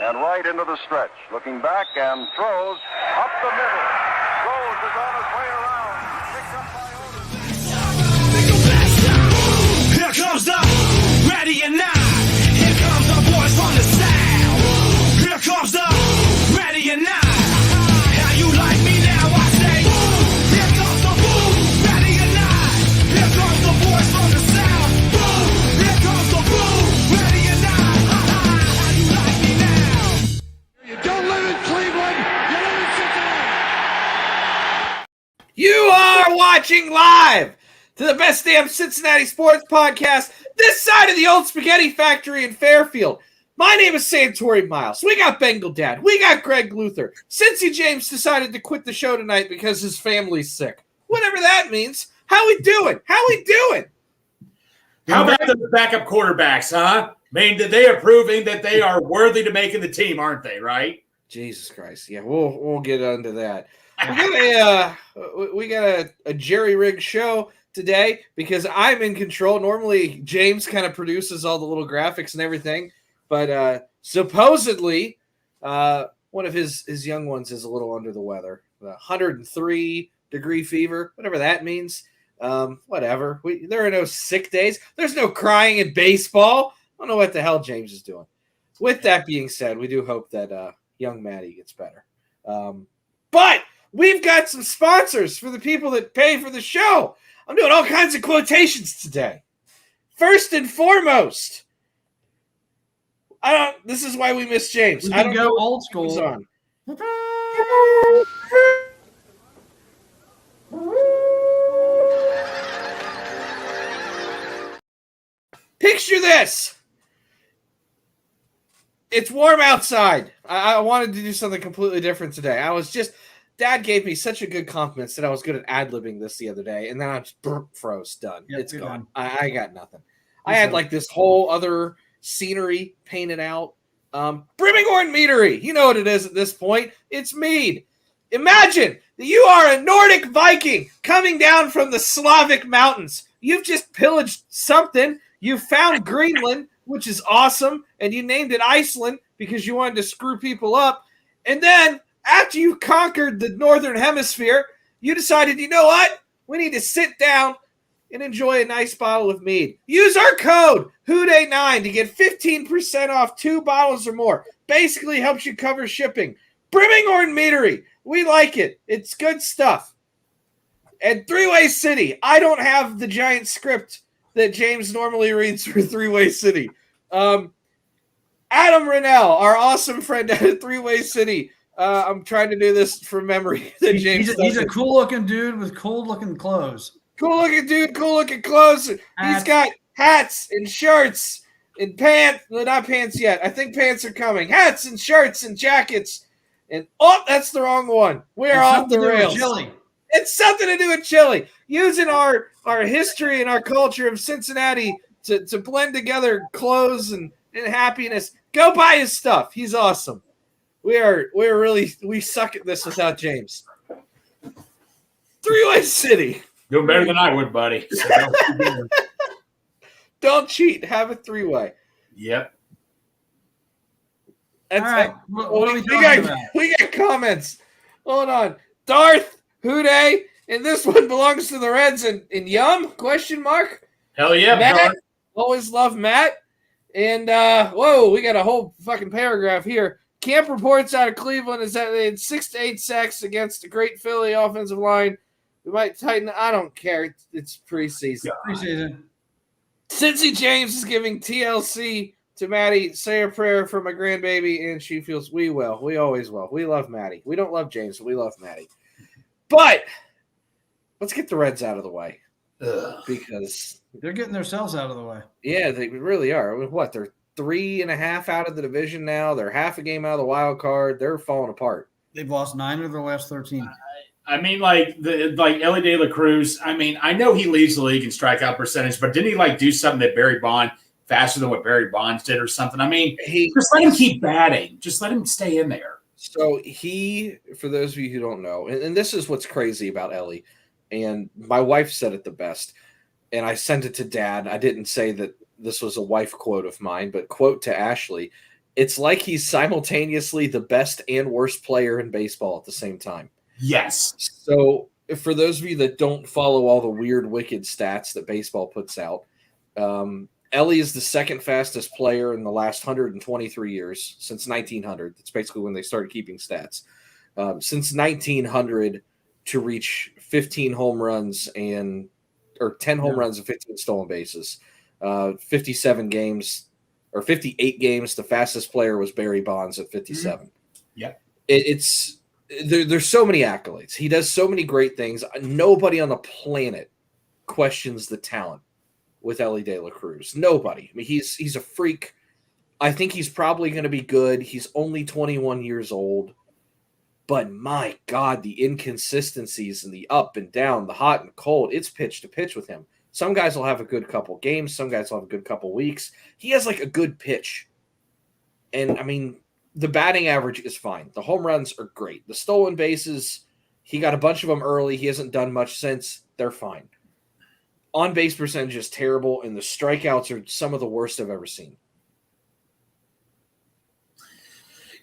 and right into the stretch. Looking back and throws up the middle. Rose is on his way around. Picked up by Otis. Here comes the ready or not. Here comes the boys from the south. Here comes the ready or not. How you like me now? I say, here comes the boom, ready or not. Here comes the boys from the south. Boom, here comes the boom, ready or not. How you like me now? You don't live in Cleveland, you live in Cincinnati. You are watching live to the best damn Cincinnati sports podcast this side of the old spaghetti factory in Fairfield. My name is Santori Miles. We got Bengal Dad. We got Greg Luther. Cincy James decided to quit the show tonight because his family's sick. Whatever that means. How we doing? How about the backup quarterbacks, huh? I mean, they are proving that they are worthy to making the team, aren't they, right? Jesus Christ. Yeah, we'll get into that. We got a jerry-rigged show today because I'm in control. Normally, James kind of produces all the little graphics and everything, but supposedly one of his young ones is a little under the weather. 103-degree fever, whatever that means. Whatever. There are no sick days. There's no crying in baseball. I don't know what the hell James is doing. With that being said, we do hope that young Maddie gets better. But we've got some sponsors for the people that pay for the show. I'm doing all kinds of quotations today. First and foremost, this is why we miss James. We I don't can go know old school. on. Picture this. It's warm outside. I wanted to do something completely different today. Dad gave me such a good compliment that I was good at ad-libbing this the other day, and then I just froze. Done. Yep, It's you're gone. done. I got nothing. I had like this whole other scenery painted out. Brimmingorn Meadery. You know what it is at this point. It's mead. Imagine that you are a Nordic Viking coming down from the Slavic mountains. You've just pillaged something. You found Greenland, which is awesome, and you named it Iceland because you wanted to screw people up. And then after you conquered the northern hemisphere, you decided, you know what? We need to sit down and enjoy a nice bottle of mead. Use our code HOODAY9 to get 15% off 2 bottles or more. Basically helps you cover shipping. Brimmingorn Meadery. We like it. It's good stuff. And Three-Way City. I don't have the giant script that James normally reads for Three-Way City. Adam Rennell, our awesome friend at Three-Way City. I'm trying to do this from memory. That James He's a cool-looking dude with cool-looking clothes. Cool-looking dude, cool-looking clothes. He's got hats and shirts and pants. Well, not pants yet. I think pants are coming. Hats and shirts and jackets. And, that's the wrong one. We are off the rails. It's something to do with chili. Using our history and our culture of Cincinnati to blend together clothes and happiness. Go buy his stuff. He's awesome. We suck at this without James. Three-Way City. Doing better than I would, buddy. Don't cheat. Have a three-way. Yep. All right. What are we talking about? We got comments. Hold on. Darth, Houday, and this one belongs to the Reds and Yum? Question mark. Hell yeah, Matt. Darth. Always love Matt. And, we got a whole fucking paragraph here. Camp reports out of Cleveland is that they had 6 to 8 sacks against a great Philly offensive line. We might tighten. I don't care. It's preseason. Preseason. Cincy James is giving TLC to Maddie. Say a prayer for my grandbaby, and she feels we will. We always will. We love Maddie. We don't love James, but we love Maddie. But let's get the Reds out of the way. Because they're getting themselves out of the way. Yeah, they really are. What? They're 3.5 out of the division now. They're half a game out of the wild card. They're falling apart. They've lost 9 of their last 13. I mean, like Ellie De La Cruz. I mean, I know he leads the league in strikeout percentage, but didn't he do something that Barry Bonds faster than what Barry Bonds did or something? I mean, just let him keep batting. Just let him stay in there. So for those of you who don't know, and this is what's crazy about Ellie, and my wife said it the best, and I sent it to Dad. I didn't say that this was a wife quote of mine, but quote to Ashley. It's like he's simultaneously the best and worst player in baseball at the same time. Yes. So for those of you that don't follow all the weird, wicked stats that baseball puts out, Ellie is the second fastest player in the last 123 years, since 1900. That's basically when they started keeping stats. Since 1900 to reach 15 home runs or 10 home runs and 15 stolen bases. 57 games or 58 games. The fastest player was Barry Bonds at 57. Mm-hmm. Yep. There's so many accolades. He does so many great things. Nobody on the planet questions the talent with Ellie De La Cruz. Nobody. I mean, he's a freak. I think he's probably going to be good. He's only 21 years old. But my God, the inconsistencies and the up and down, the hot and cold, it's pitch to pitch with him. Some guys will have a good couple games. Some guys will have a good couple weeks. He has like a good pitch. And I mean, the batting average is fine. The home runs are great. The stolen bases, he got a bunch of them early. He hasn't done much since. They're fine. On-base percentage is terrible, and the strikeouts are some of the worst I've ever seen.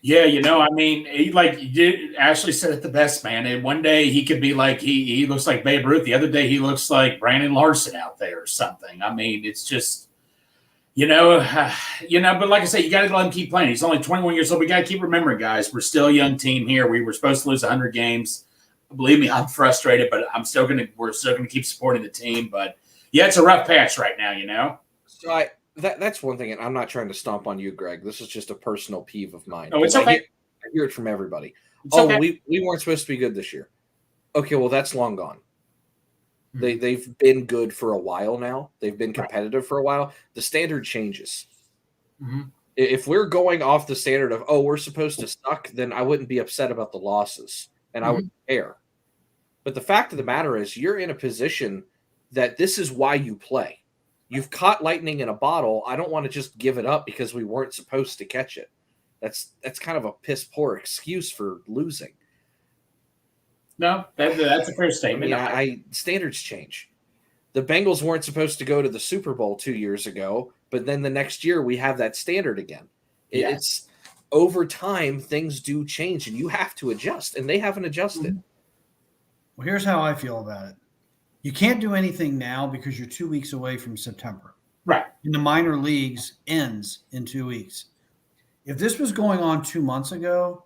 Yeah, I mean, Ashley said it the best, man. And one day he could be like, he looks like Babe Ruth. The other day he looks like Brandon Larson out there or something. I mean, it's just, but like I said, you got to let him keep playing. He's only 21 years old. We got to keep remembering, guys, we're still a young team here. We were supposed to lose 100 games. Believe me, I'm frustrated, but we're still going to keep supporting the team. But yeah, it's a rough patch right now, So that's one thing, and I'm not trying to stomp on you, Greg. This is just a personal peeve of mine. Oh, it's okay. I hear it from everybody. It's okay. We weren't supposed to be good this year. Okay, well, that's long gone. Mm-hmm. They've been good for a while now. They've been competitive for a while. The standard changes. Mm-hmm. If we're going off the standard of, we're supposed to suck, then I wouldn't be upset about the losses, and I wouldn't care. But the fact of the matter is you're in a position that this is why you play. You've caught lightning in a bottle. I don't want to just give it up because we weren't supposed to catch it. That's kind of a piss poor excuse for losing. No, that's a fair statement. Standards change. The Bengals weren't supposed to go to the Super Bowl 2 years ago, but then the next year we have that standard again. It's over time, things do change, and you have to adjust, and they haven't adjusted. Well, here's how I feel about it. You can't do anything now because you're 2 weeks away from September. Right. And the minor leagues ends in 2 weeks. If this was going on 2 months ago,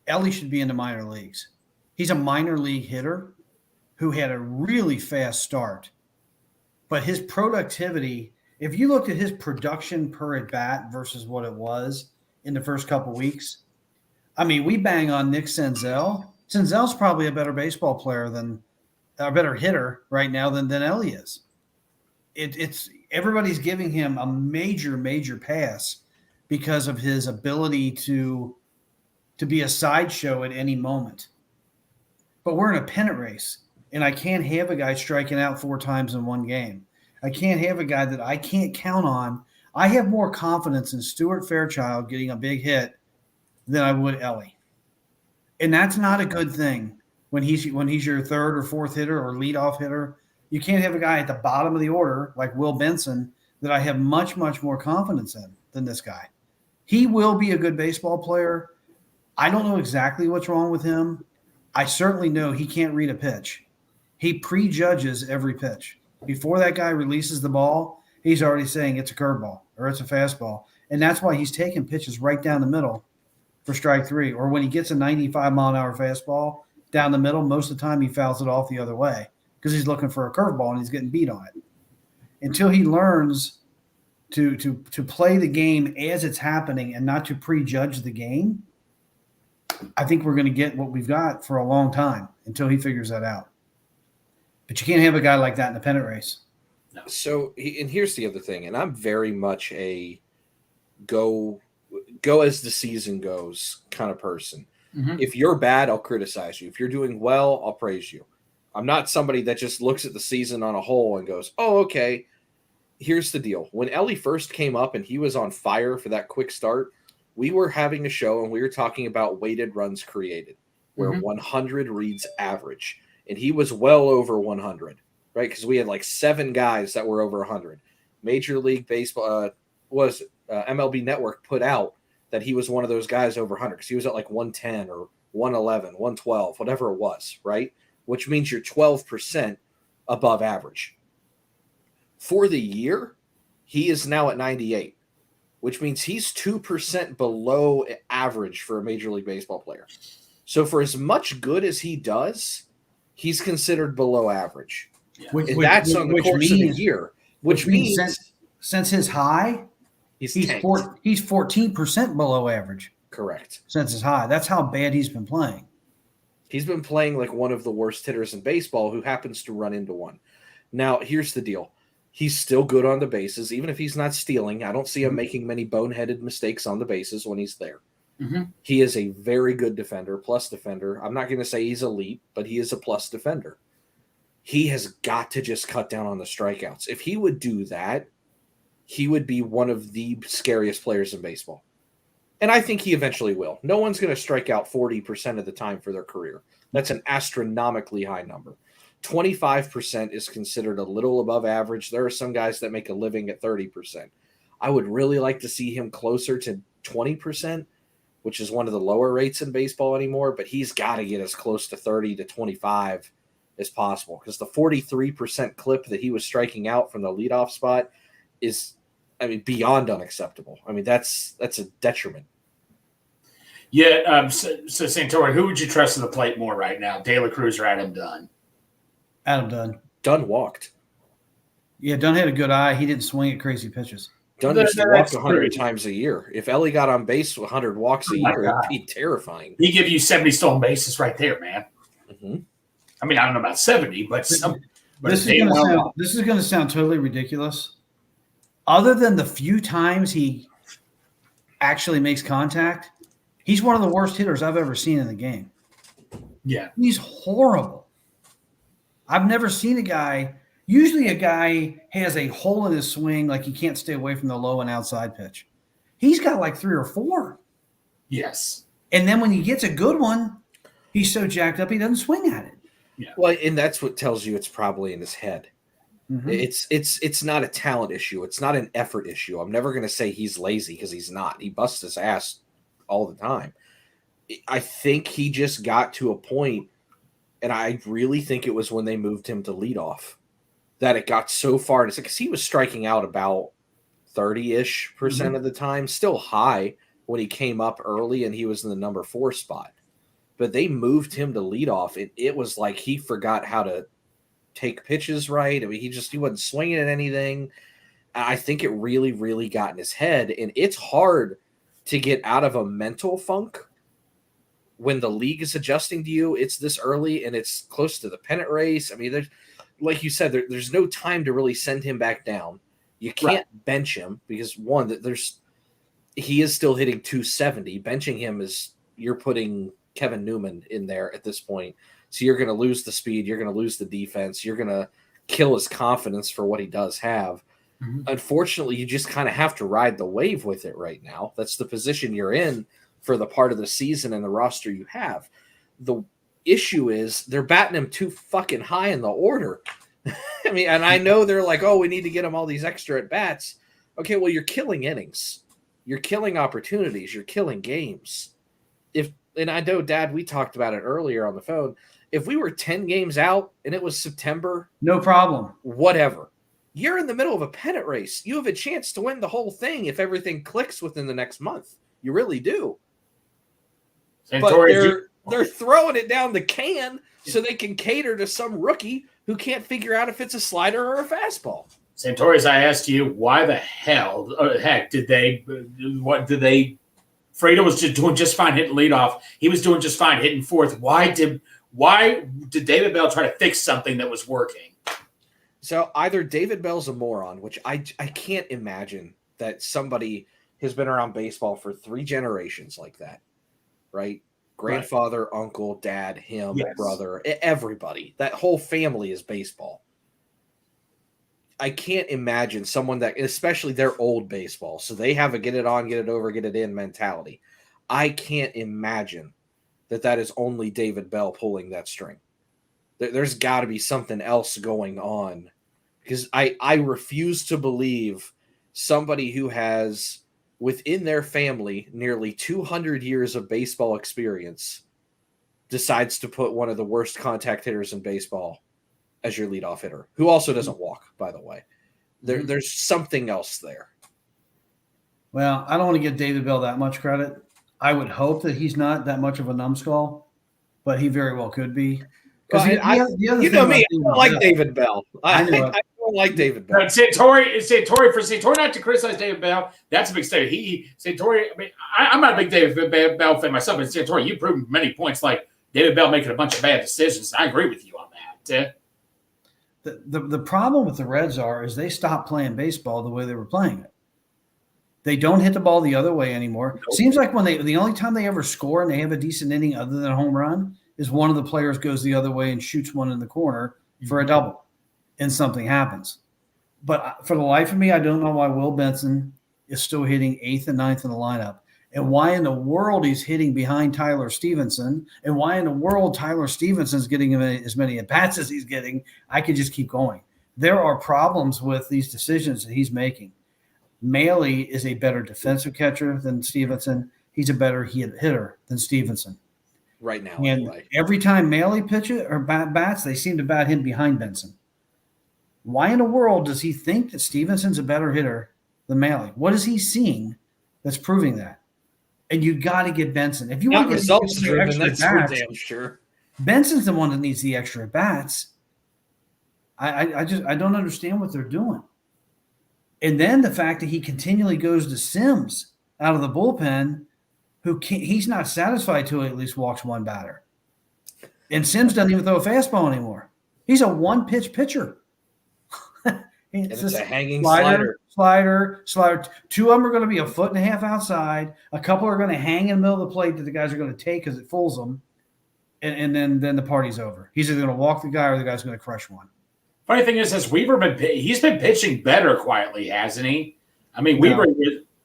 Ellie should be in the minor leagues. He's a minor league hitter who had a really fast start. But his productivity, if you looked at his production per at bat versus what it was in the first couple weeks, I mean, we bang on Nick Senzel. Senzel's probably a better baseball player a better hitter right now than Ellie is. It's everybody's giving him a major pass because of his ability to be a sideshow at any moment. But we're in a pennant race, and I can't have a guy striking out 4 times in one game. I can't have a guy that I can't count on. I have more confidence in Stuart Fairchild getting a big hit than I would Ellie. And that's not a good thing when he's your third or fourth hitter or leadoff hitter. You can't have a guy at the bottom of the order like Will Benson that I have much more confidence in than this guy. He will be a good baseball player. I don't know exactly what's wrong with him. I certainly know he can't read a pitch. He prejudges every pitch. Before that guy releases the ball, he's already saying it's a curveball or it's a fastball. And that's why he's taking pitches right down the middle for strike 3. Or when he gets a 95-mile-an-hour fastball down the middle, most of the time he fouls it off the other way because he's looking for a curveball and he's getting beat on it. Until he learns to play the game as it's happening and not to prejudge the game, I think we're going to get what we've got for a long time until he figures that out. But you can't have a guy like that in the pennant race. No. So, and here's the other thing, and I'm very much a go as the season goes kind of person. Mm-hmm. If you're bad, I'll criticize you. If you're doing well, I'll praise you. I'm not somebody that just looks at the season on a whole and goes, oh, okay. Here's the deal. When Ellie first came up and he was on fire for that quick start, we were having a show and we were talking about weighted runs created, where 100 reads average. And he was well over 100, right? Because we had like 7 guys that were over 100. Major League Baseball MLB Network put out that he was one of those guys over 100 because he was at like 110 or 111, 112, whatever it was, right? Which means you're 12% above average. For the year, he is now at 98, which means he's 2% below average for a Major League Baseball player. So for as much good as he does, he's considered below average. Yeah. That's on the course of the year, which means since his high, he's 14% below average. Correct. Since his high. That's how bad he's been playing. He's been playing like one of the worst hitters in baseball who happens to run into one. Now, here's the deal. He's still good on the bases, even if he's not stealing. I don't see him making many boneheaded mistakes on the bases when he's there. Mm-hmm. He is a very good defender, plus defender. I'm not going to say he's elite, but he is a plus defender. He has got to just cut down on the strikeouts. If he would do that, he would be one of the scariest players in baseball. And I think he eventually will. No one's going to strike out 40% of the time for their career. That's an astronomically high number. 25% is considered a little above average. There are some guys that make a living at 30%. I would really like to see him closer to 20%, which is one of the lower rates in baseball anymore, but he's got to get as close to 30 to 25 as possible because the 43% clip that he was striking out from the leadoff spot is, beyond unacceptable. That's a detriment. Yeah, so Santori, who would you trust at the plate more right now, De La Cruz or Adam Dunn? Adam Dunn. Dunn walked. Yeah, Dunn had a good eye. He didn't swing at crazy pitches. Dunn used to walk 100 times a year. If Ellie got on base 100 walks a year, it'd be terrifying. He give you 70 stolen bases right there, man. Mm-hmm. I don't know about 70, but this is going to sound totally ridiculous. Other than the few times he actually makes contact, he's one of the worst hitters I've ever seen in the game. Yeah. He's horrible. I've never seen a guy – usually a guy has a hole in his swing, like he can't stay away from the low and outside pitch. He's got like 3 or 4. Yes. And then when he gets a good one, he's so jacked up he doesn't swing at it. Yeah. Well, and that's what tells you it's probably in his head. Mm-hmm. It's not a talent issue. It's not an effort issue. I'm never going to say he's lazy because he's not. He busts his ass all the time. I think he just got to a point, and I really think it was when they moved him to leadoff that it got so far. Because he was striking out about 30-ish% of the time, still high when he came up early and he was in the number 4 spot. But they moved him to leadoff. It was like he forgot how to take pitches right. He wasn't swinging at anything. I think it really, really got in his head. And it's hard to get out of a mental funk when the league is adjusting to you. It's this early and it's close to the pennant race. There's, like you said, there's no time to really send him back down. You can't bench him because he is still hitting 270. Benching him is you're putting Kevin Newman in there at this point. So you're going to lose the speed. You're going to lose the defense. You're going to kill his confidence for what he does have. Mm-hmm. Unfortunately, you just kind of have to ride the wave with it right now. That's the position you're in for the part of the season and the roster you have. The issue is they're batting him too fucking high in the order. And I know they're like, oh, we need to get him all these extra at bats. Okay, well, you're killing innings. You're killing opportunities. You're killing games. And I know, Dad, we talked about it earlier on the phone. If we were 10 games out and it was September, no problem. Whatever. You're in the middle of a pennant race. You have a chance to win the whole thing if everything clicks within the next month. You really do. But they're throwing it down the can so they can cater to some rookie who can't figure out if it's a slider or a fastball. Santori, I asked you, why the heck did they Fredo was just doing just fine hitting leadoff. He was doing just fine hitting fourth. Why did David Bell try to fix something that was working? So either David Bell's a moron, which I can't imagine that somebody has been around baseball for 3 generations like that, right? Grandfather, right. Uncle, dad, him, yes. Brother, everybody. That whole family is baseball. I can't imagine someone that, especially they're old baseball, so they have a get it on, get it over, get it in mentality. I can't imagine that is only David Bell pulling that string. There's got to be something else going on because I refuse to believe somebody who has within their family, nearly 200 years of baseball experience, decides to put one of the worst contact hitters in baseball as your leadoff hitter, who also doesn't walk, by the way. There's something else there. Well, I don't want to give David Bell that much credit. I would hope that he's not that much of a numbskull, but he very well could be. Because you know me, I don't like David Bell. I don't like David Bell. Santori, not to criticize David Bell, that's a big statement. Santori, I mean, I'm not a big David Bell fan myself, but Santori, you proved many points like David Bell making a bunch of bad decisions. I agree with you on that. The problem with the Reds is they stopped playing baseball the way they were playing it. They don't hit the ball the other way anymore. Nope. Seems like the only time they ever score and they have a decent inning other than a home run is one of the players goes the other way and shoots one in the corner for a double, and something happens. But for the life of me, I don't know why Will Benson is still hitting 8th and 9th in the lineup, and why in the world he's hitting behind Tyler Stevenson, and why in the world Tyler Stevenson's getting as many at-bats as he's getting. I could just keep going. There are problems with these decisions that he's making. Maley is a better defensive catcher than Stevenson. He's a better hitter than Stevenson. Right now. And anyway. Every time Maley pitches or bats, they seem to bat him behind Benson. Why in the world does he think that Stevenson's a better hitter than Maley? What is he seeing that's proving that? And you got to get Benson. If you want results driven, that's for damn sure. Benson's the one that needs the extra bats. I don't understand what they're doing. And then the fact that he continually goes to Sims out of the bullpen, he's not satisfied till he at least walks one batter. And Sims doesn't even throw a fastball anymore. He's a one-pitch pitcher. It's a hanging slider. Two of them are going to be a foot and a half outside. A couple are going to hang in the middle of the plate that the guys are going to take because it fools them. And then the party's over. He's either going to walk the guy or the guy's going to crush one. Funny thing is, he's been pitching better quietly, hasn't he? I mean, no. Weaver.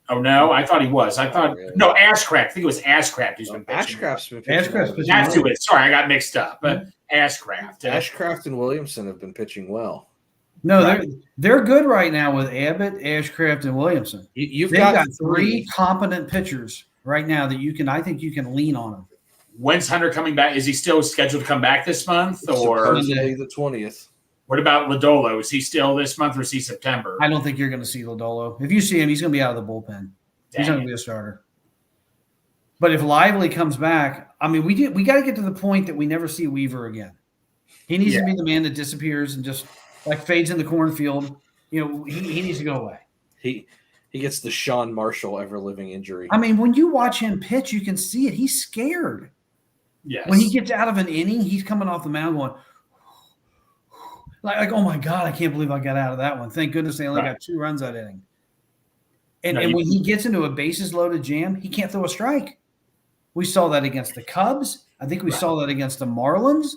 Oh no, I thought he was. No, Ashcraft. I think it was Ashcraft who's been pitching. Ashcraft's been pitching. That's who it is. Sorry, I got mixed up. But Ashcraft. Ashcraft and Williamson have been pitching well. No, they're good right now with Abbott, Ashcraft, and Williamson. You've got three competent pitchers right now that I think you can lean on them. When's Hunter coming back? Is he still scheduled to come back this month, or Sunday the 20th? What about Lodolo? Is he still this month or is he September? I don't think you're going to see Lodolo. If you see him, he's going to be out of the bullpen. He's not going to be a starter. But if Lively comes back, I mean, we got to get to the point that we never see Weaver again. He needs to be the man that disappears and just like fades in the cornfield. You know, he needs to go away. He gets the Sean Marshall ever-living injury. I mean, when you watch him pitch, you can see it. He's scared. Yes. When he gets out of an inning, he's coming off the mound going, like, oh my God, I can't believe I got out of that one. Thank goodness they only got 2 runs that inning. And when he gets into a bases loaded jam, he can't throw a strike. We saw that against the Cubs. I think we saw that against the Marlins.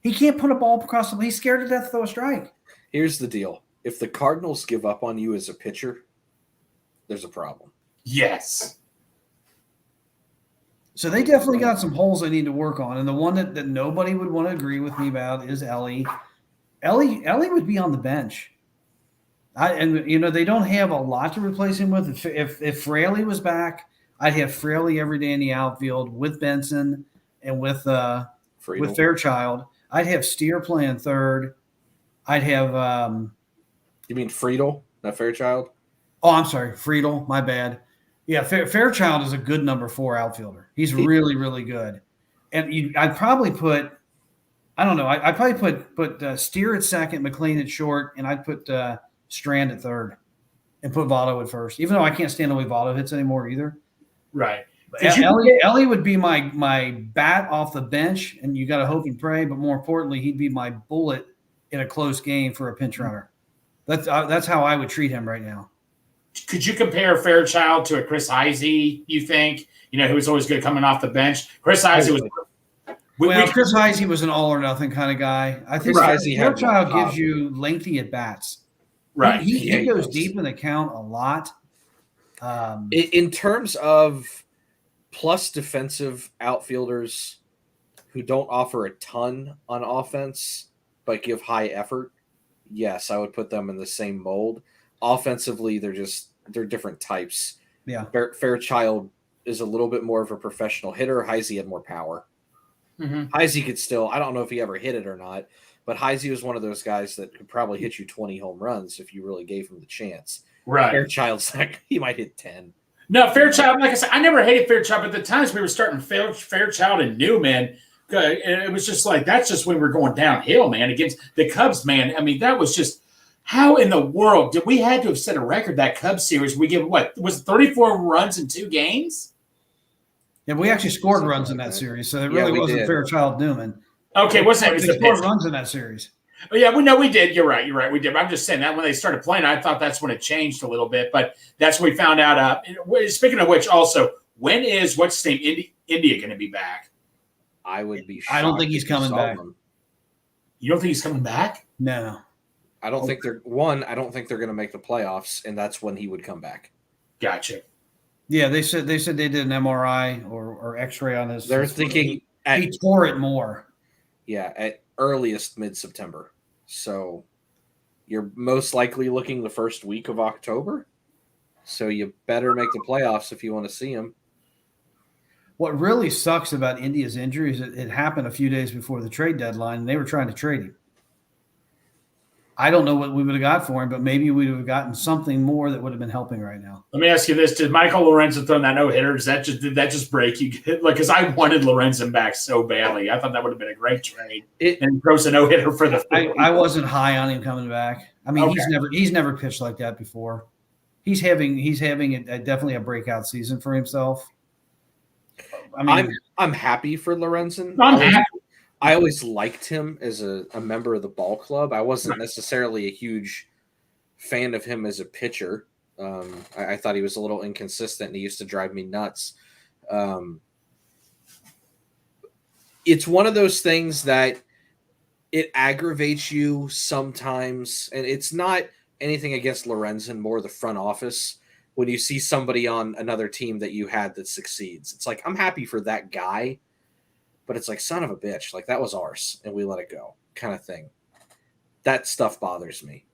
He can't put a ball across the – he's scared to death to throw a strike. Here's the deal. If the Cardinals give up on you as a pitcher, there's a problem. Yes. So they definitely got some holes they need to work on. And the one that nobody would want to agree with me about is Ellie. Ellie would be on the bench. They don't have a lot to replace him with. If Fraley was back, I'd have Fraley every day in the outfield with Benson and with Fairchild. I'd have Steer playing third. I'd have you mean Friedel, not Fairchild? Oh, I'm sorry, Friedel. My bad. Yeah, Fairchild is a good number 4 outfielder. He's really, really good. And I'd probably put – I don't know. I'd probably put Steer at second, McLean at short, and I'd put Strand at third and put Votto at first, even though I can't stand the way Votto hits anymore either. Right. Ellie would be my bat off the bench, and you got to hope and pray, but more importantly, he'd be my bullet in a close game for a pinch runner. That's how I would treat him right now. Could you compare Fairchild to a Chris Heisey, you think? You know, who was always good coming off the bench? Chris Heisey was – Chris Heisey was an all-or-nothing kind of guy. I think Fairchild gives you lengthy at-bats. Right. He goes deep in the count a lot. In terms of plus defensive outfielders who don't offer a ton on offense but give high effort, yes, I would put them in the same mold. Offensively, they're different types. Yeah. Fairchild is a little bit more of a professional hitter. Heisey had more power. Mm-hmm. Heisey could still, I don't know if he ever hit it or not, but Heisey was one of those guys that could probably hit you 20 home runs if you really gave him the chance. Right. Fairchild's like, he might hit 10. No, Fairchild, like I said, I never hated Fairchild, but the times we were starting Fairchild and Newman, it was just like, that's just when we're going downhill, man, against the Cubs, man. I mean, that was just, how in the world did we had to have set a record that Cubs series? We give what was it, 34 runs in 2 games? Yeah, we actually scored runs in that series, so it Yeah, really we wasn't did. Fairchild Newman. Okay, what's that? We It was scored the runs in that series. Oh, yeah, we did. You're right. We did. I'm just saying that when they started playing, I thought that's when it changed a little bit. But that's when we found out. Speaking of which, also, when is what's his name India going to be back? I would be shocked. I don't think he's if you coming saw back. him. You don't think he's coming back? No. I don't think they're I don't think they're going to make the playoffs, and that's when he would come back. Gotcha. Yeah, they said they did an MRI or X-ray on his. They're thinking he tore it more. Yeah, at earliest mid-September. So you're most likely looking the first week of October. So you better make the playoffs if you want to see him. What really sucks about India's injury is it happened a few days before the trade deadline, and they were trying to trade him. I don't know what we would have got for him, but maybe we would have gotten something more that would have been helping right now. Let me ask you this: did Michael Lorenzen throw that no-hitter? Did that just break you? Like, because I wanted Lorenzen back so badly. I thought that would have been a great trade. And he throws a no-hitter for the. I wasn't high on him coming back. I mean, Okay. he's never pitched like that before. He's having definitely a breakout season for himself. I mean, I'm happy for Lorenzen. I'm happy. I always liked him as a member of the ball club. I wasn't necessarily a huge fan of him as a pitcher. I thought he was a little inconsistent, and he used to drive me nuts. It's one of those things that it aggravates you sometimes, and it's not anything against Lorenzen, more the front office. When you see somebody on another team that you had that succeeds, it's like, I'm happy for that guy. But it's like, son of a bitch, like that was ours and we let it go kind of thing. That stuff bothers me.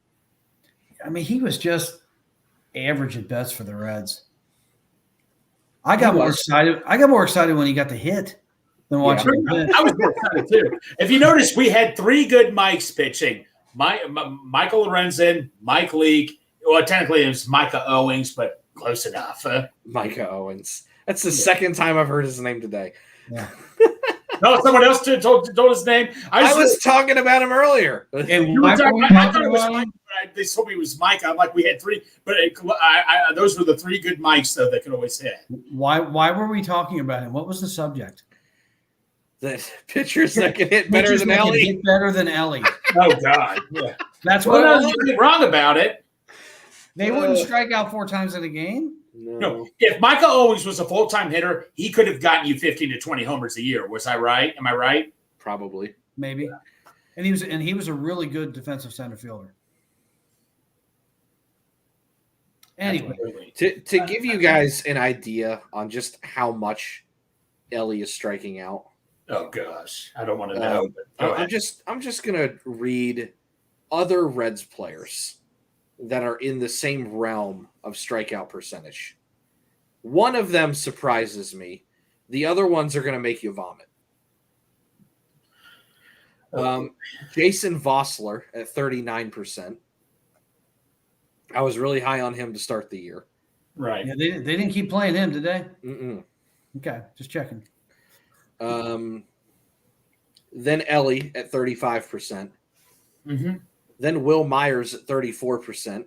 I mean, he was just average at best for the Reds. I got more excited when he got the hit than watching him pitch. I was more excited too. If you notice, we had 3 good Mikes pitching. Michael Lorenzen, Mike Leake. Well, technically it was Micah Owings, but close enough. Micah Owens. That's the second time I've heard his name today. Yeah. No, someone else told his name. I was talking about him earlier. And You were talking, I thought it was Mike. They told me it was Mike. I'm like, we had 3, but those were the 3 good mics though that could always hit. Why were we talking about him? What was the subject? The pitchers that can hit better than Ellie. Hit better than Ellie. Oh God, yeah. That's Well, what no, you're wrong about it. they wouldn't strike out 4 times in a game. No, if Micah Owings was a full-time hitter, he could have gotten you 15 to 20 homers a year. Was I right? Am I right? Probably. Maybe. And he was a really good defensive center fielder. Anyway, To give you guys an idea on just how much Ellie is striking out. Oh gosh, I don't want to know. I'm just gonna read other Reds players that are in the same realm of strikeout percentage. One of them surprises me. The other ones are going to make you vomit. Jason Vossler at 39%. I was really high on him to start the year. Right. yeah, they didn't keep playing him, did they? Mm-mm. Okay, just checking. Then Ellie at 35%. Mm-hmm. Then Will Myers at 34%.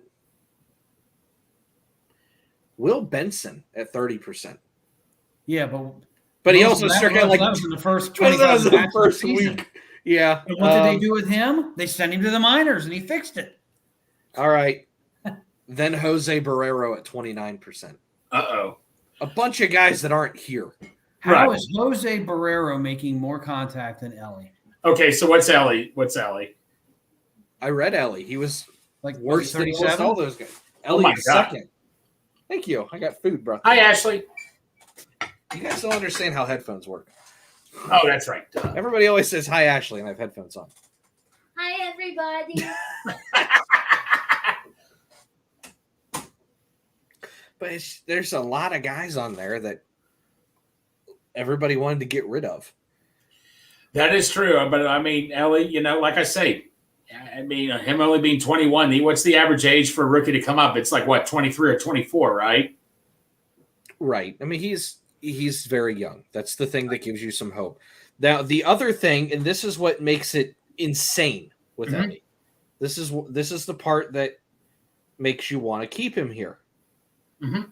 Will Benson at 30%. Yeah, But he also struck out like that was in the first that was 25 the matches of the first season. week. Yeah. And what did they do with him? They sent him to the minors, and he fixed it. All right. Then Jose Barrero at 29%. Uh-oh. A bunch of guys that aren't here. How is Jose Barrero making more contact than Ellie? Okay, so what's Ellie? I read Ellie. He was Like worse than almost 37? all those guys. Ellie my was God. second. Thank you. I got food, bro. Hi, Ashley. You guys don't understand how headphones work. Oh, that's right. Duh. Everybody always says hi, Ashley, and I have headphones on. Hi, everybody. But there's a lot of guys on there that everybody wanted to get rid of. That is true. But I mean, Ellie, like I say, I mean, him only being 21, what's the average age for a rookie to come up? It's like, what, 23 or 24, right? Right. I mean, he's very young. That's the thing that gives you some hope. Now, the other thing, and this is what makes it insane with Ellie. This is the part that makes you want to keep him here. Mm-hmm.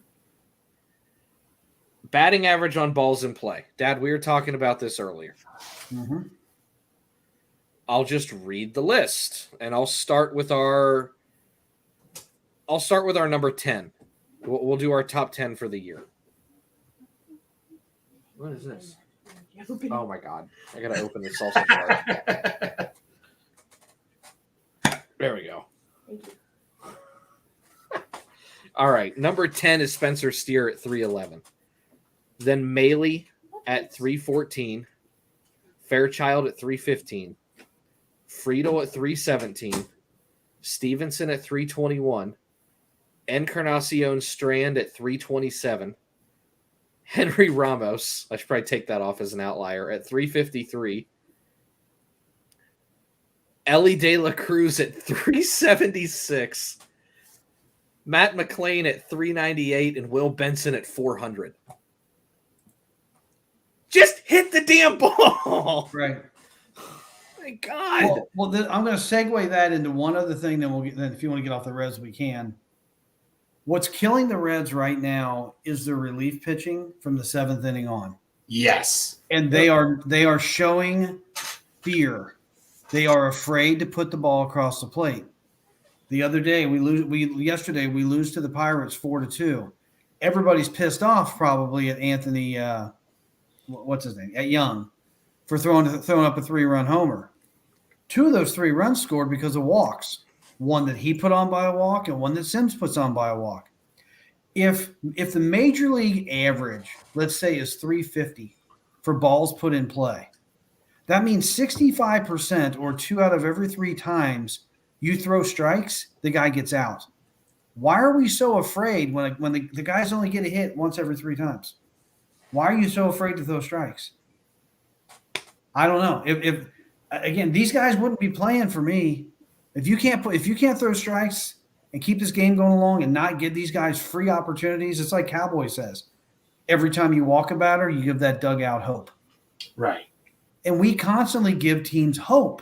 Batting average on balls in play. Dad, we were talking about this earlier. Mm-hmm. I'll just read the list, and I'll start with our number 10. We'll do our top 10 for the year. What is this? Oh my God! I gotta open the salsa bar. There we go. Thank you. All right, number 10 is Spencer Steer at 311. Then Maley at 314. Fairchild at 315. Friedel at 317. Stevenson at 321. Encarnacion Strand at 327. Henry Ramos, I should probably take that off as an outlier, at 353. Ellie De La Cruz at 376. Matt McClain at 398 and Will Benson at 400. Just hit the damn ball. Right. My God. Well, I'm going to segue that into one other thing. Then if you want to get off the Reds, we can. What's killing the Reds right now is the relief pitching from the 7th inning on. Yes. And they are showing fear. They are afraid to put the ball across the plate. The other day yesterday we lose to the Pirates 4-2. Everybody's pissed off probably at Anthony what's his name? At Young for throwing up a 3-run homer. 2 of those 3 runs scored because of walks. One that he put on by a walk and one that Sims puts on by a walk. If the major league average, let's say, is 350 for balls put in play, that means 65% or 2 out of every 3 times you throw strikes, the guy gets out. Why are we so afraid when the guys only get a hit once every 3 times? Why are you so afraid to throw strikes? I don't know. If again, these guys wouldn't be playing for me if you can't throw strikes and keep this game going along and not give these guys free opportunities. It's like Cowboy says, every time you walk a batter, you give that dugout hope. Right. And we constantly give teams hope.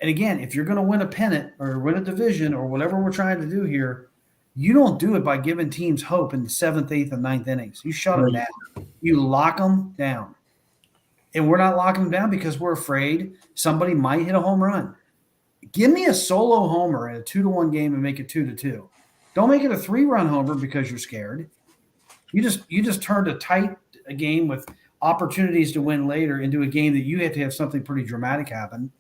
And again, if you're going to win a pennant or win a division or whatever we're trying to do here, you don't do it by giving teams hope in the 7th, 8th, and 9th innings. You shut them down. You lock them down. And we're not locking them down because we're afraid somebody might hit a home run. Give me a solo homer in a 2-1 game and make it 2-2. Don't make it a 3-run homer because you're scared. You just turned a game with opportunities to win later into a game that you have to have something pretty dramatic happen.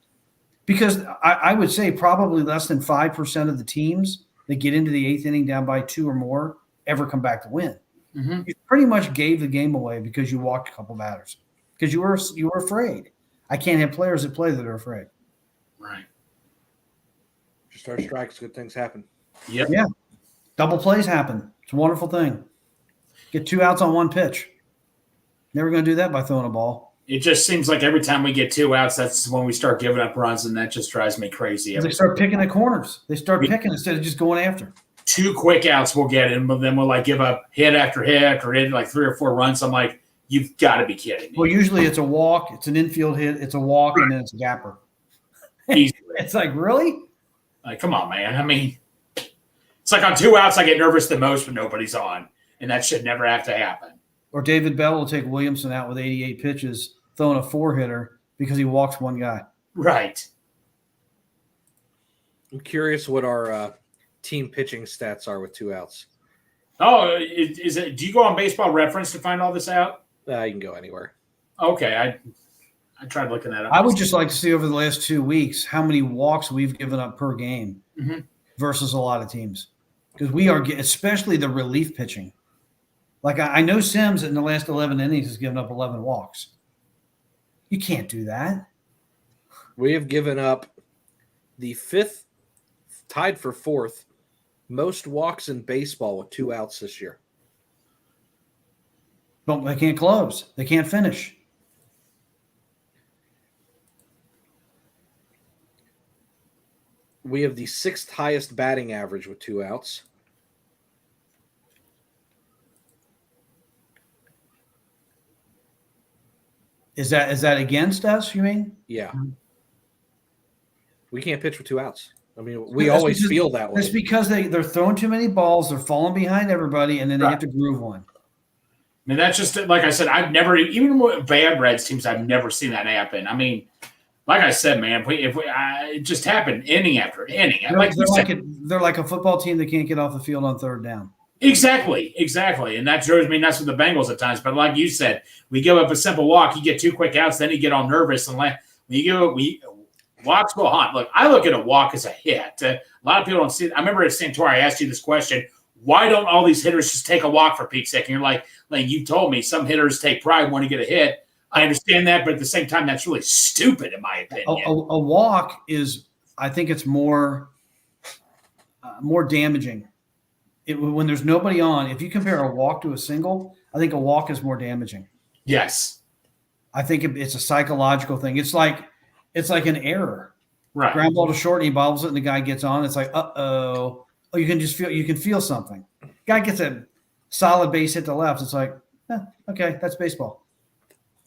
Because I would say probably less than 5% of the teams that get into the 8th inning down by 2 or more ever come back to win. Mm-hmm. You pretty much gave the game away because you walked a couple batters because you were afraid. I can't have players that play that are afraid. Right. Just our strikes, good things happen. Yep. Yeah. Double plays happen. It's a wonderful thing. Get 2 outs on 1 pitch. Never going to do that by throwing a ball. It just seems like every time we get 2 outs, that's when we start giving up runs, and that just drives me crazy. They start picking the corners. They start picking instead of just going after. 2 quick outs we'll get in, but then we'll give up hit after hit after hit, 3 or 4 runs. I'm like, you've got to be kidding me. Well, usually it's a walk, it's an infield hit, it's a walk, and then it's a gapper. It's like, really? Like, come on, man. I mean, it's like on 2 outs, I get nervous the most when nobody's on, and that should never have to happen. Or David Bell will take Williamson out with 88 pitches, throwing a 4-hitter because he walks 1 guy. Right. I'm curious what our team pitching stats are with 2 outs. Oh, is it? Do you go on Baseball Reference to find all this out? You can go anywhere. Okay, I tried looking that up. I would just like to see over the last 2 weeks how many walks we've given up per game versus a lot of teams. Because we are, especially the relief pitching. Like I know Sims in the last 11 innings has given up 11 walks. You can't do that. We have given up the 5th, tied for 4th, most walks in baseball with 2 outs this year. But they can't close. They can't finish. We have the 6th highest batting average with 2 outs. Is that against us, you mean? Yeah. We can't pitch with 2 outs. I mean, we always feel that way. It's because they're throwing too many balls, they're falling behind everybody, and then they have to groove one. I mean, that's just like I said. I've never, even with bad Reds teams, I've never seen that happen. I mean, like I said, man, it just happened inning after inning. They're like a football team that can't get off the field on 3rd down. Exactly, and that drives me nuts with the Bengals at times. But like you said, we give up a simple walk, you get 2 quick outs, then you get all nervous, and when you give up, walks will haunt. Look, I look at a walk as a hit. A lot of people don't see it. I remember at Santori, I asked you this question: why don't all these hitters just take a walk for Pete's sake? And you're like you told me some hitters take pride when you get a hit. I understand that, but at the same time, that's really stupid in my opinion. A walk is, I think it's more damaging. When there's nobody on, if you compare a walk to a single, I think a walk is more damaging. Yes. I think it's a psychological thing. It's like an error. Right. Ground ball to short, and he bobbles it, and the guy gets on. It's like, uh-oh. Oh, you can feel something. Guy gets a solid base hit to left. It's like, okay, that's baseball.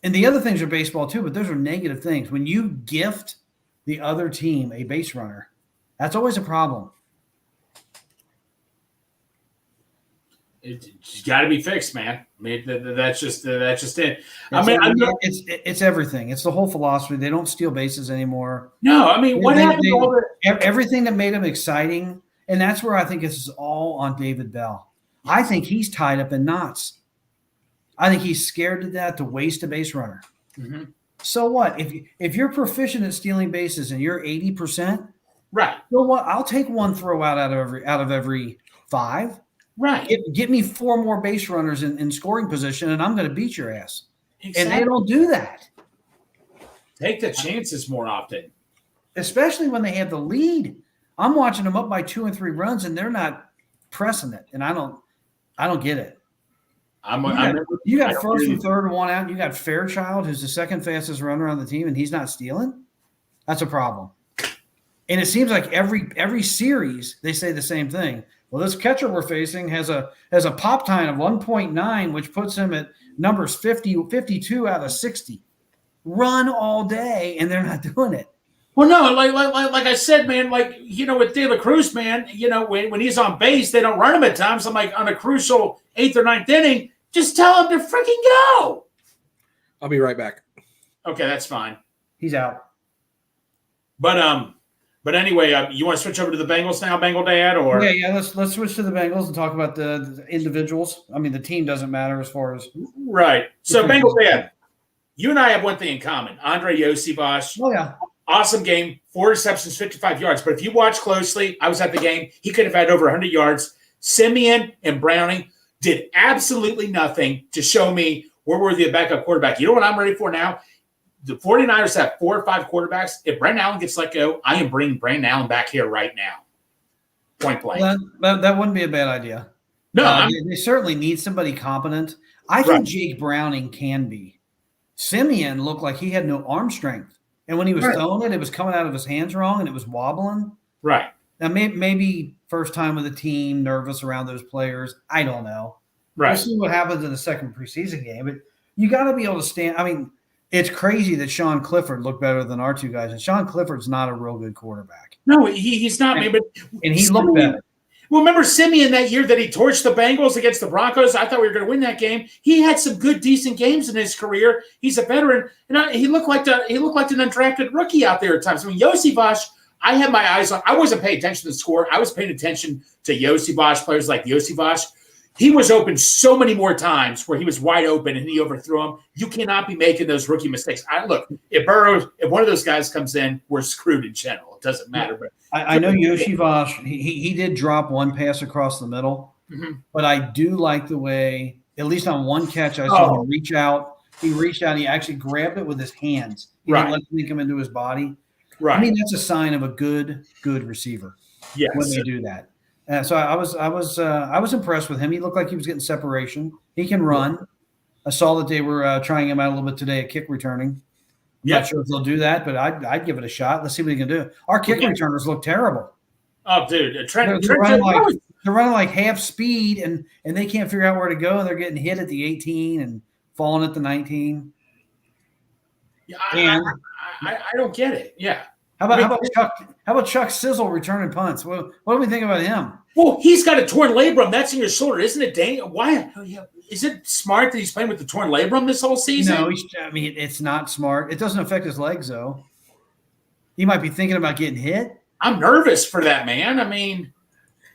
And the other things are baseball too, but those are negative things. When you gift the other team a base runner, that's always a problem. It's got to be fixed, man. I mean, that's just it. It's everything. It's the whole philosophy. They don't steal bases anymore. No, I mean, what happened to all the everything that made them exciting, and that's where I think this is all on David Bell. I think he's tied up in knots. I think he's scared to death to waste a base runner. Mm-hmm. So what? If you're proficient at stealing bases and you're 80%, right? You know what? I'll take 1 throw out of every 5. Right. Get me 4 more base runners in scoring position, and I'm going to beat your ass. Exactly. And they don't do that. Take the chances more often. Especially when they have the lead. I'm watching them up by 2 and 3 runs, and they're not pressing it. And I don't get it. You got first and third and 1 out. You got Fairchild, who's the 2nd fastest runner on the team, and he's not stealing. That's a problem. And it seems like every series they say the same thing. Well, this catcher we're facing has a pop time of 1.9, which puts him at numbers 52 out of 60. Run all day, and they're not doing it. Well, no, like I said, man, with De La Cruz, man, when he's on base, they don't run him at times. I'm like, on a crucial 8th or 9th inning, just tell him to freaking go. I'll be right back. Okay, that's fine. He's out. But anyway, you want to switch over to the Bengals now, Bengal Dad, or yeah. Let's switch to the Bengals and talk about the individuals. I mean, the team doesn't matter as far as right. So Bengal Dad, you and I have one thing in common. Andre Yosibas. Oh yeah, awesome game. 4 receptions, 55 yards. But if you watch closely, I was at the game. He could have had over 100 yards. Simeon and Browning did absolutely nothing to show me we're worthy of backup quarterback. You know what I'm ready for now? The 49ers have 4 or 5 quarterbacks. If Brandon Allen gets let go, I am bringing Brandon Allen back here right now. Point blank. Well, that wouldn't be a bad idea. No, they certainly need somebody competent. I think Jake Browning can be. Simeon looked like he had no arm strength. And when he was throwing it was coming out of his hands wrong and it was wobbling. Right. Now, maybe first time with the team, nervous around those players. I don't know. Right. We'll see what happens in the second preseason game. But you got to be able to stand. I mean, it's crazy that Sean Clifford looked better than our 2 guys. And Sean Clifford's not a real good quarterback. No, he's not. And he looked better. Well, remember Simeon that year that he torched the Bengals against the Broncos? I thought we were going to win that game. He had some good, decent games in his career. He's a veteran, and he looked like an undrafted rookie out there at times. I mean, Yosibas, I had my eyes on. I wasn't paying attention to the score. I was paying attention to Yosibas, players like Yosibas. He was open so many more times where he was wide open and he overthrew him. You cannot be making those rookie mistakes. If one of those guys comes in, we're screwed in general. It doesn't matter. But I know Yosibas, he did drop 1 pass across the middle, but I do like the way, at least on 1 catch, I saw him reach out. He reached out. He actually grabbed it with his hands. He didn't let it come into his body. Right. I mean, that's a sign of a good receiver when they do that. And so I was impressed with him. He looked like he was getting separation. He can run. I saw that they were trying him out a little bit today at kick returning. I'm not sure if they'll do that, but I'd give it a shot. Let's see what he can do. Our kick returners look terrible. Oh, dude, They're running like half speed, and they can't figure out where to go. They're getting hit at the 18 and falling at the 19. Yeah, I don't get it. Yeah. How about Chuck Sizzle returning punts? What do we think about him? Well, he's got a torn labrum. That's in your shoulder, isn't it? Dang, why? Is it smart that he's playing with the torn labrum this whole season? No, it's not smart. It doesn't affect his legs though. He might be thinking about getting hit. I'm nervous for that, man. I mean,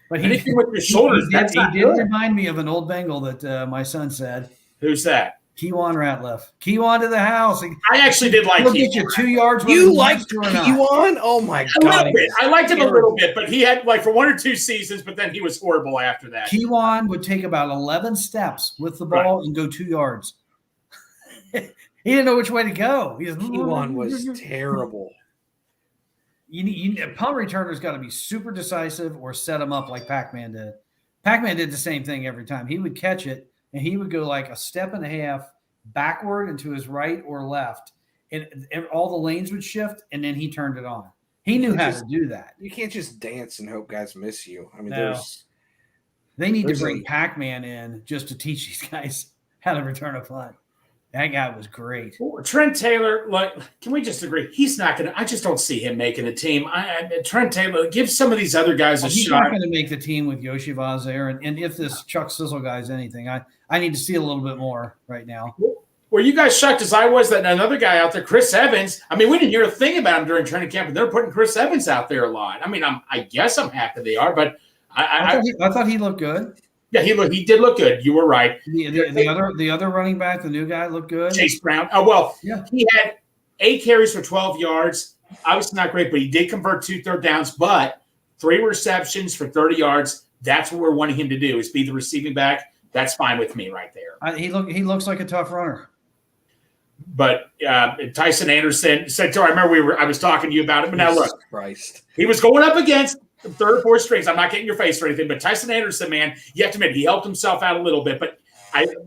but anything with your shoulders. He did remind me of an old Bengal that my son said. Who's that? Kewan Ratliff. Kewan to the house. I actually did like He'll get you 2 yards. You like Kewan? Oh my God. I liked him a little bit, but he had like for 1 or 2 seasons, but then he was horrible after that. Kewan would take about 11 steps with the ball and go 2 yards. He didn't know which way to go. Kewan was terrible. Punt returner's got to be super decisive or set him up like Pac-Man did. Pac-Man did the same thing every time. He would catch it, and he would go like a step and a half backward and to his right or left, and all the lanes would shift, and then he turned it on. He knew how to do that. You can't just dance and hope guys miss you. I mean, they need to bring Pac-Man in just to teach these guys how to return a punt. That guy was great. Trent Taylor, can we just agree? He's not going to – I just don't see him making the team. Trent Taylor, give some of these other guys a shot. He's not going to make the team with Yoshi Vaz there. And if this Chuck Sizzle guy is anything, I need to see a little bit more right now. Were you guys shocked as I was that another guy out there, Chris Evans – I mean, we didn't hear a thing about him during training camp, but they're putting Chris Evans out there a lot. I mean, I guess I'm happy they are, but I thought he looked good. Yeah, he did look good. You were right. The other running back, the new guy, looked good. Chase Brown. Oh, well, yeah. He had 8 carries for 12 yards. Obviously not great, but he did convert 2 third downs, but 3 receptions for 30 yards. That's what we're wanting him to do, is be the receiving back. That's fine with me right there. He looks like a tough runner. But Tyson Anderson said, I remember I was talking to you about it, but now look. Christ. He was going up against – 3rd or 4th strings. I'm not getting your face or anything, but Tyson Anderson, man, you have to admit he helped himself out a little bit. But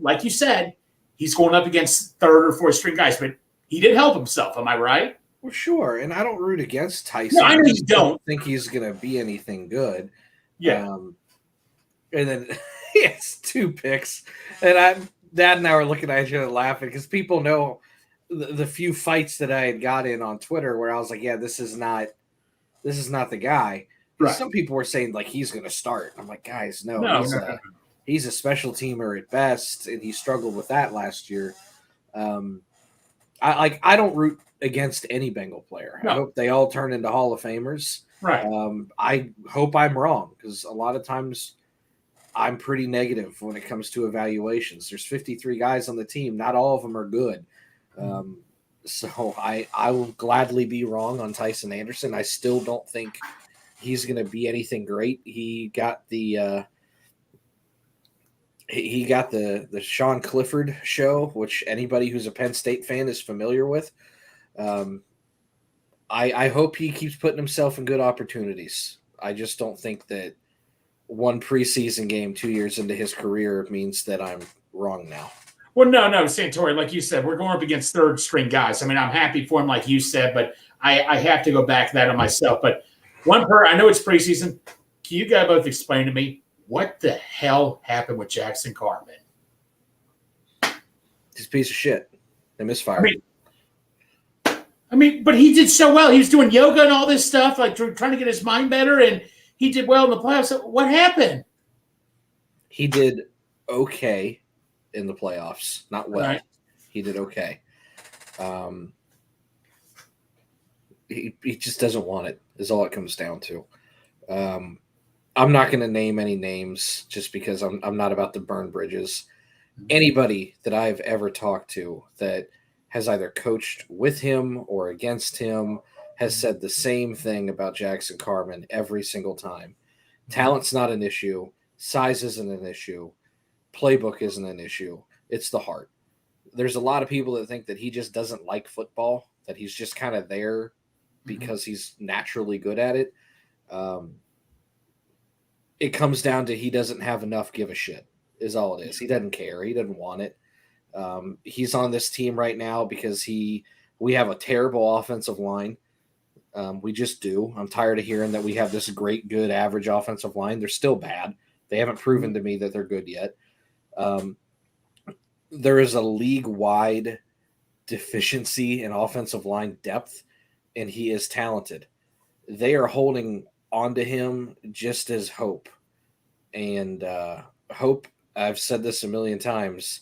like you said, he's going up against 3rd or 4th string guys, but he did help himself. Am I right? Well, sure. And I don't root against Tyson. No, I know you don't think he's going to be anything good. Yeah. And then he has 2 picks, and Dad and I were looking at each other laughing because people know the few fights that I had got in on Twitter where I was like, yeah, this is not the guy. Right. Some people were saying like he's going to start. I'm like, guys, no. He's a special teamer at best, and he struggled with that last year. I don't root against any Bengal player. No. I hope they all turn into Hall of Famers. Right. I hope I'm wrong because a lot of times I'm pretty negative when it comes to evaluations. There's 53 guys on the team. Not all of them are good. So I will gladly be wrong on Tyson Anderson. I still don't think he's going to be anything great. He got the Sean Clifford show, which anybody who's a Penn State fan is familiar with. I hope he keeps putting himself in good opportunities. I just don't think that one preseason game 2 years into his career means that I'm wrong now. Well, no, Santori, like you said, we're going up against 3rd string guys. I mean, I'm happy for him, like you said, but I have to go back to that on myself. But I know it's preseason. Can you guys both explain to me what the hell happened with Jackson Cartman? He's a piece of shit. They misfired. I mean, but he did so well. He was doing yoga and all this stuff, like trying to get his mind better, and he did well in the playoffs. What happened? He did okay in the playoffs. Not well. Right. He did okay. He just doesn't want it, is all it comes down to. I'm not going to name any names just because I'm not about to burn bridges. Anybody that I've ever talked to that has either coached with him or against him has said the same thing about Jackson Cartman every single time. Talent's not an issue. Size isn't an issue. Playbook isn't an issue. It's the heart. There's a lot of people that think that he just doesn't like football, that he's just kind of there because he's naturally good at it. it comes down to he doesn't have enough give a shit is all it is. He doesn't care. He doesn't want it. He's on this team right now because we have a terrible offensive line. We just do. I'm tired of hearing that we have this great, good, average offensive line. They're still bad. They haven't proven to me that they're good yet. There is a league-wide deficiency in offensive line depth, and he is talented. They are holding onto him just as hope. And hope, I've said this a million times,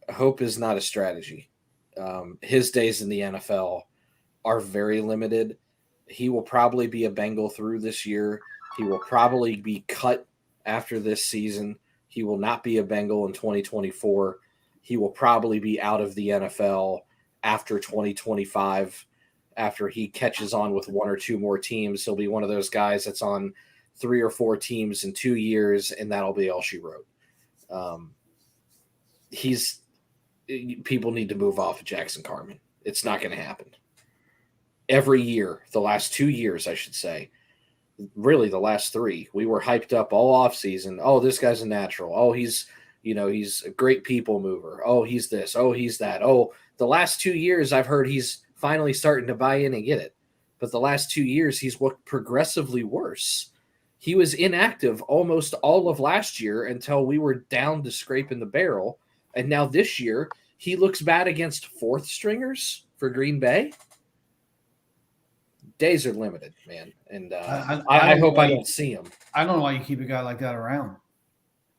hope is not a strategy. His days in the NFL are very limited. He will probably be a Bengal through this year. He will probably be cut after this season. He will not be a Bengal in 2024. He will probably be out of the NFL after 2025. After he catches on with one or two more teams, he'll be one of those guys that's on 3 or 4 teams in 2 years, and that'll be all she wrote. People need to move off of Jackson Carman. It's not going to happen. Every year, the last 2 years, I should say, really the last 3, we were hyped up all offseason. Oh, this guy's a natural. Oh, he's a great people mover. Oh, he's this. Oh, he's that. Oh, the last 2 years, I've heard he's finally starting to buy in and get it. But the last 2 years, he's looked progressively worse. He was inactive almost all of last year until we were down to scraping the barrel. And now this year, he looks bad against 4th stringers for Green Bay. Days are limited, man. And I hope I don't see him. I don't know why you keep a guy like that around.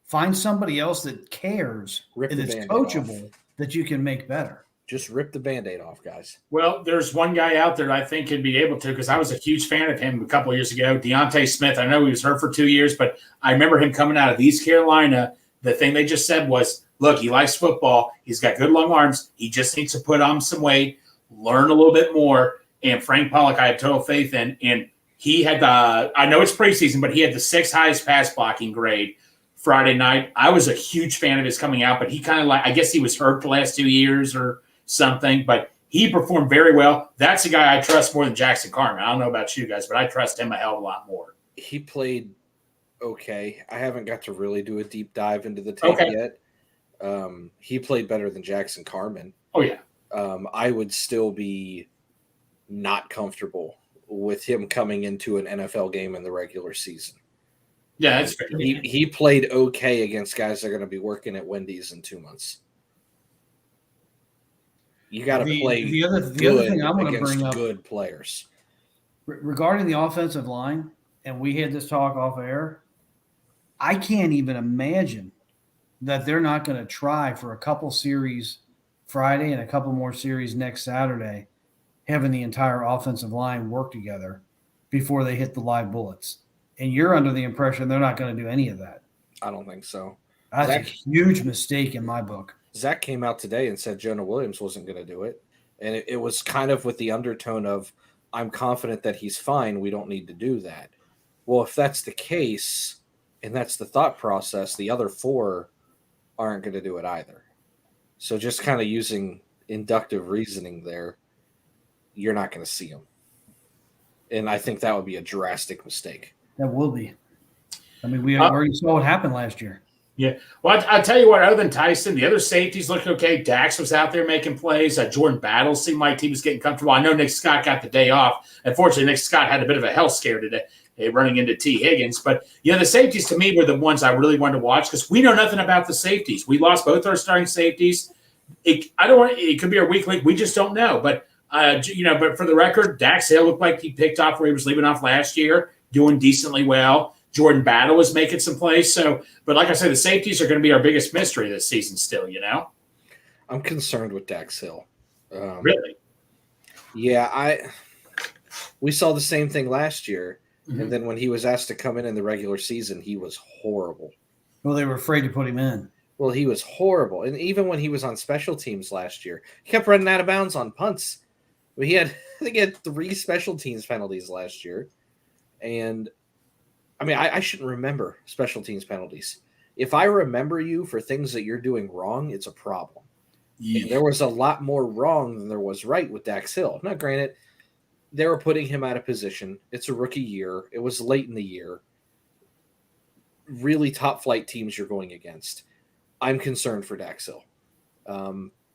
Find somebody else that cares and is coachable that you can make better. Just rip the Band-Aid off, guys. Well, there's one guy out there that I think could be able to, because I was a huge fan of him a couple of years ago, Deontay Smith. I know he was hurt for 2 years, but I remember him coming out of East Carolina. The thing they just said was, look, he likes football. He's got good long arms. He just needs to put on some weight, learn a little bit more. And Frank Pollock, I have total faith in. And he had I know it's preseason, but he had the 6th highest pass blocking grade Friday night. I was a huge fan of his coming out, but he kind of I guess he was hurt the last 2 years or something, but he performed very well. That's a guy I trust more than Jackson Carman. I don't know about you guys, but I trust him a hell of a lot more. He played okay. I haven't got to really do a deep dive into the tape yet. He played better than Jackson Carman. Oh, yeah. I would still be not comfortable with him coming into an NFL game in the regular season. Yeah, that's fair. He played okay against guys that are going to be working at Wendy's in 2 months. You got to play the other thing I'm going to bring up, good players. Regarding the offensive line, and we had this talk off air, I can't even imagine that they're not going to try for a couple series Friday and a couple more series next Saturday, having the entire offensive line work together before they hit the live bullets. And you're under the impression they're not going to do any of that. I don't think so. That's a huge mistake in my book. Zach came out today and said Jonah Williams wasn't going to do it. And it was kind of with the undertone of, I'm confident that he's fine. We don't need to do that. Well, if that's the case, and that's the thought process, the other 4 aren't going to do it either. So just kind of using inductive reasoning there, you're not going to see them. And I think that would be a drastic mistake. That will be. I mean, we already saw what happened last year. Yeah. Well, I'll tell you what, other than Tyson, the other safeties looked okay. Dax was out there making plays. Jordan Battle seemed like he was getting comfortable. I know Nick Scott got the day off. Unfortunately, Nick Scott had a bit of a health scare today running into T. Higgins. But, the safeties to me were the ones I really wanted to watch because we know nothing about the safeties. We lost both our starting safeties. It could be our weak link. We just don't know. But, but for the record, Dax Hill looked like he picked off where he was leaving off last year, doing decently well. Jordan Battle was making some plays. But like I said, the safeties are going to be our biggest mystery this season still, I'm concerned with Dax Hill. Really? Yeah, we saw the same thing last year. Mm-hmm. And then when he was asked to come in the regular season, he was horrible. Well, they were afraid to put him in. Well, he was horrible. And even when he was on special teams last year, he kept running out of bounds on punts. I think he had 3 special teams penalties last year. And I shouldn't remember special teams penalties. If I remember you for things that you're doing wrong, it's a problem. Yeah. And there was a lot more wrong than there was right with Dax Hill. Now, granted, they were putting him out of position. It's a rookie year. It was late in the year. really top flight teams you're going against. I'm concerned for Dax Hill.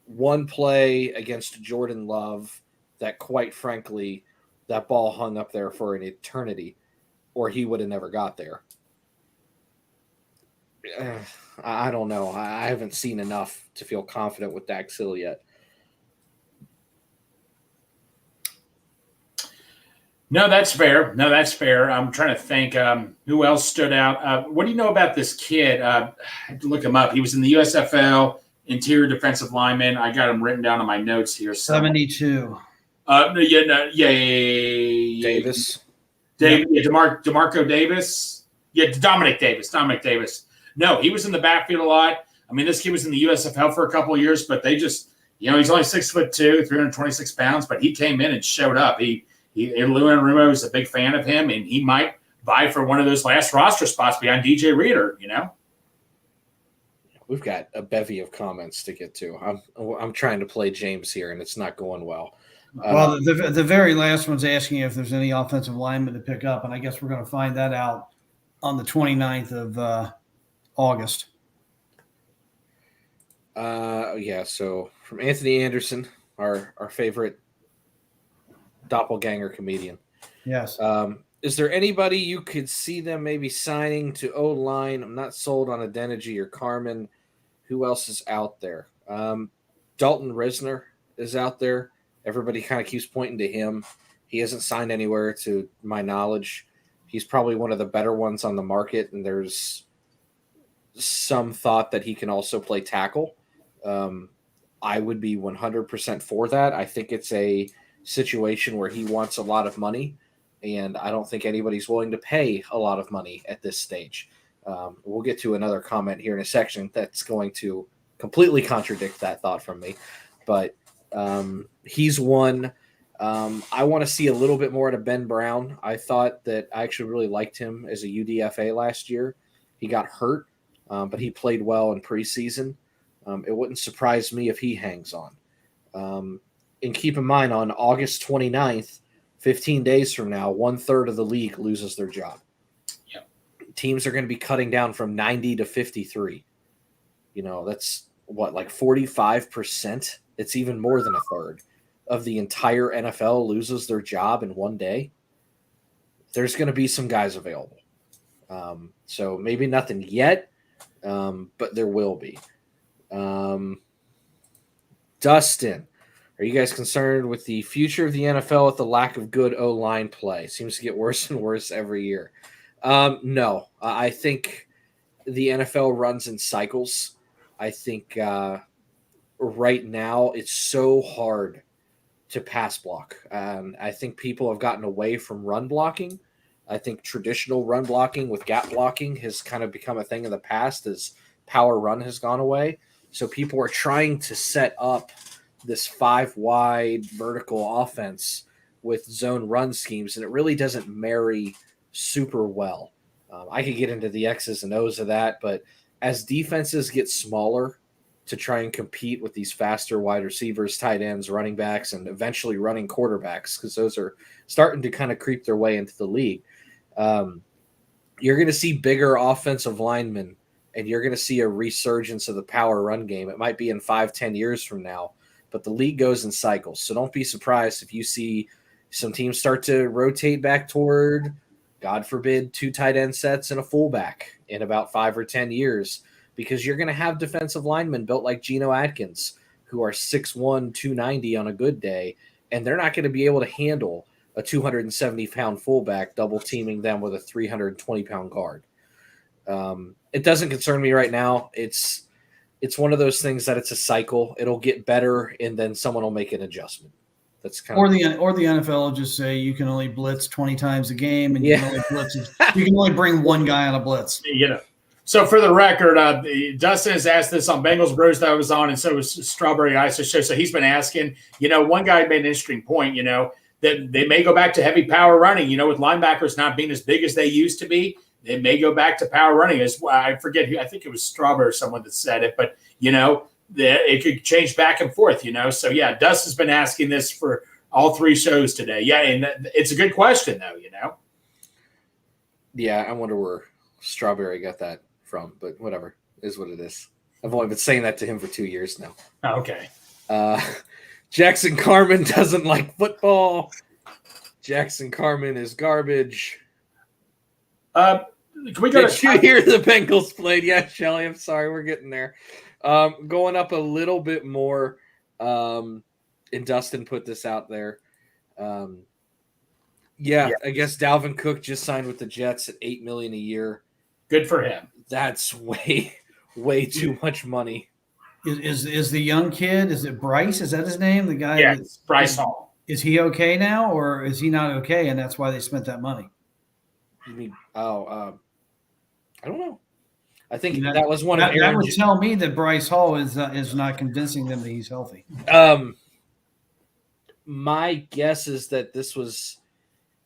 One play against Jordan Love that, quite frankly, that ball hung up there for an eternity, or he would have never got there. I don't know. I haven't seen enough to feel confident with Dax Hill yet. No, that's fair. I'm trying to think who else stood out. What do you know about this kid? I had to look him up. He was in the USFL, interior defensive lineman. I got him written down in my notes here. 72. Davis. DeMarco Davis. Yeah, Dominic Davis. No, he was in the backfield a lot. I mean, this kid was in the USFL for a couple of years, but they just, he's only 6'2", 326 pounds, but he came in and showed up. Lou Anarumo is a big fan of him, and he might vie for one of those last roster spots behind DJ Reader, We've got a bevy of comments to get to. I'm trying to play James here, and it's not going well. Well, the very last one's asking if there's any offensive lineman to pick up, and I guess we're going to find that out on the 29th of August. So from Anthony Anderson, our favorite doppelganger comedian. Yes. Is there anybody you could see them maybe signing to O-line? I'm not sold on Adeniji or Carmen. Who else is out there? Dalton Risner is out there. Everybody kind of keeps pointing to him. He hasn't signed anywhere to my knowledge. He's probably one of the better ones on the market, and there's some thought that he can also play tackle. I would be 100% for that. I think it's a situation where he wants a lot of money, and I don't think anybody's willing to pay a lot of money at this stage. We'll get to another comment here in a section that's going to completely contradict that thought from me, but he's one. I want to see a little bit more out of Ben Brown. I thought that I actually really liked him as a UDFA last year. He got hurt, but he played well in preseason. It wouldn't surprise me if he hangs on. And keep in mind, on August 29th, 15 days from now, 1/3 of the league loses their job. Yep. Teams are going to be cutting down from 90 to 53. That's like 45%. It's even more than a third of the entire NFL loses their job in one day. There's going to be some guys available. So maybe nothing yet, but there will be. Dustin, are you guys concerned with the future of the NFL with the lack of good O-line play? Seems to get worse and worse every year. No, I think the NFL runs in cycles. I think right now it's so hard to pass block. I think people have gotten away from run blocking. I think traditional run blocking with gap blocking has kind of become a thing of the past as power run has gone away. So people are trying to set up this 5-wide vertical offense with zone run schemes, and it really doesn't marry super well. I could get into the X's and O's of that, but as defenses get smaller to try and compete with these faster wide receivers, tight ends, running backs, and eventually running quarterbacks, because those are starting to kind of creep their way into the league, you're going to see bigger offensive linemen, and you're going to see a resurgence of the power run game. It might be in 5-10 years from now, but the league goes in cycles. So don't be surprised if you see some teams start to rotate back toward, God forbid, 2 tight end sets and a fullback in about 5 or 10 years, because you're going to have defensive linemen built like Geno Atkins who are 6'1", 290 on a good day, and they're not going to be able to handle a 270-pound fullback double teaming them with a 320-pound guard. It doesn't concern me right now. It's one of those things that it's a cycle. It'll get better, and then someone will make an adjustment. That's kind of the NFL will just say you can only blitz 20 times a game, and you can only bring one guy on a blitz. So for the record, Dustin has asked this on Bengals Bros that I was on, and so was Strawberry Ice Show. So he's been asking. One guy made an interesting point. That they may go back to heavy power running. With linebackers not being as big as they used to be. They may go back to power running. I forget who. I think it was Strawberry or someone that said it, but it could change back and forth. So yeah, Dust has been asking this for all 3 shows today. Yeah, and it's a good question though. Yeah, I wonder where Strawberry got that from, but whatever, is what it is. I've only been saying that to him for 2 years now. Oh, okay. Jackson Carmen doesn't like football. Jackson Carmen is garbage. Can we go Did you hear the Bengals played? Yeah, Shelly, I'm sorry, we're getting there. Going up a little bit more, and Dustin put this out there. Yeah, I guess Dalvin Cook just signed with the Jets at $8 million a year. Good for him. That's way too much money. Is the young kid? Is it Bryce? Is that his name? The guy? Yeah, Bryce Hall. Is he okay now, or is he not okay? And that's why they spent that money. You mean? I don't know. I think that was one of that would tell me that Bryce Hall is not convincing them that he's healthy. My guess is that this was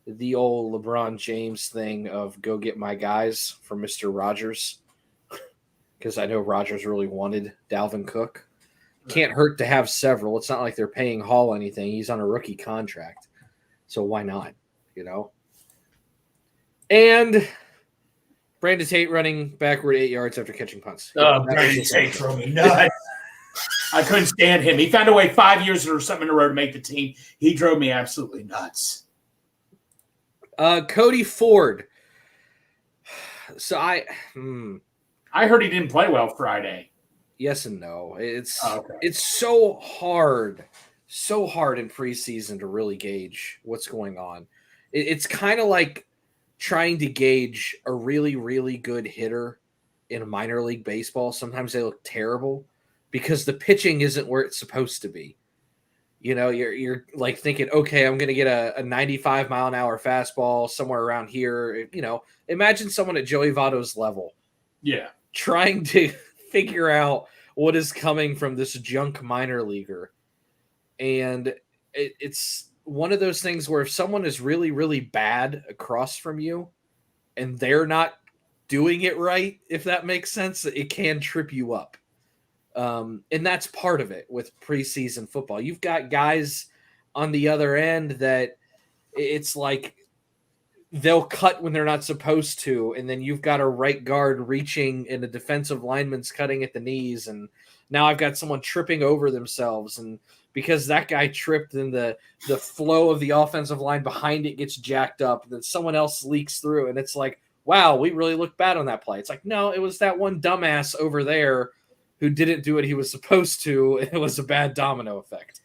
the old LeBron James thing of go get my guys for Mr. Rogers, because I know Rogers really wanted Dalvin Cook. Can't hurt to have several. It's not like they're paying Hall anything. He's on a rookie contract, so why not? And Brandon Tate running backward 8 yards after catching punts. Brandon Tate drove me nuts. I couldn't stand him. He found a way 5 years or something in a row to make the team. He drove me absolutely nuts. Cody Ford. So I heard he didn't play well Friday. Yes and no. It's so hard in preseason to really gauge what's going on. It's kind of like trying to gauge a really, really good hitter in minor league baseball. Sometimes they look terrible because the pitching isn't where it's supposed to be. You're like thinking, okay, I'm going to get a 95 mile an hour fastball somewhere around here. Imagine someone at Joey Votto's level. Yeah. Trying to figure out what is coming from this junk minor leaguer. And it's one of those things where if someone is really, really bad across from you and they're not doing it right, if that makes sense, it can trip you up. And that's part of it with preseason football. You've got guys on the other end that it's like they'll cut when they're not supposed to, and then you've got a right guard reaching and a defensive lineman's cutting at the knees, and now I've got someone tripping over themselves, and because that guy tripped, then the flow of the offensive line behind it gets jacked up, and then someone else leaks through, and it's like, wow, we really looked bad on that play. It's like, no, it was that one dumbass over there who didn't do what he was supposed to, and it was a bad domino effect.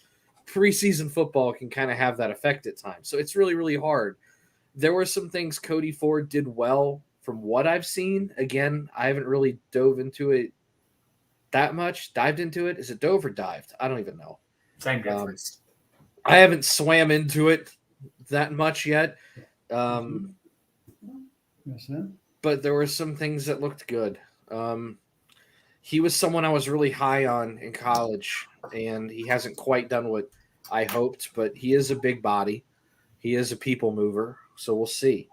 Preseason football can kind of have that effect at times. So it's really, really hard. There were some things Cody Ford did well from what I've seen. Again, I haven't really dove into it that much. Dived into it. Is it dove or dived? I don't even know. Same difference. I haven't swam into it that much yet. But there were some things that looked good. He was someone I was really high on in college, and he hasn't quite done what I hoped, but he is a big body. He is a people mover, so we'll see.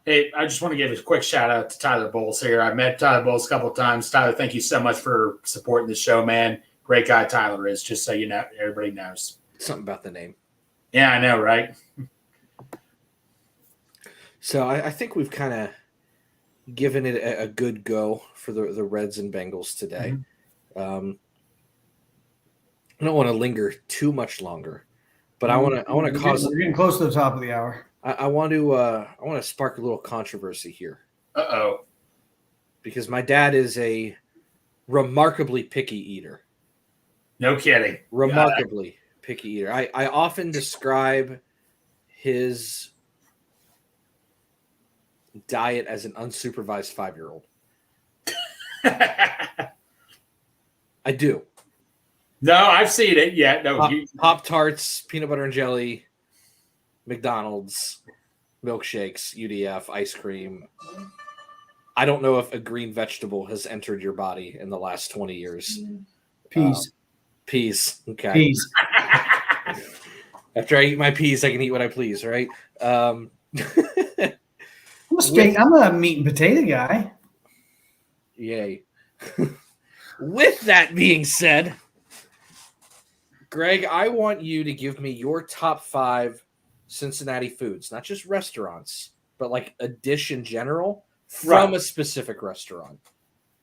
Hey, I just want to give a quick shout out to Tyler Bowles here. I met Tyler Bowles a couple of times. Tyler, thank you so much for supporting the show, man. Great guy Tyler is, just so you know, everybody knows. Something about the name. Yeah, I know, right? So I think we've kind of given it a good go for the Reds and Bengals today. Mm-hmm. I don't want to linger too much longer, but I want to cause. We're getting close to the top of the hour. I want to spark a little controversy here. Uh-oh. Because my dad is a remarkably picky eater. No kidding. Remarkably picky eater. I often describe his diet as an unsupervised 5-year-old. I do. No, I've seen it. Yeah, no. Pop-Tarts, peanut butter and jelly, McDonald's, milkshakes, UDF, ice cream. I don't know if a green vegetable has entered your body in the last 20 years. Peas. Peas. Okay. Peas. After I eat my peas, I can eat what I please, right? I'm a meat and potato guy. Yay. With that being said, Greg, I want you to give me your top 5 Cincinnati foods, not just restaurants, but like a dish in general from a specific restaurant.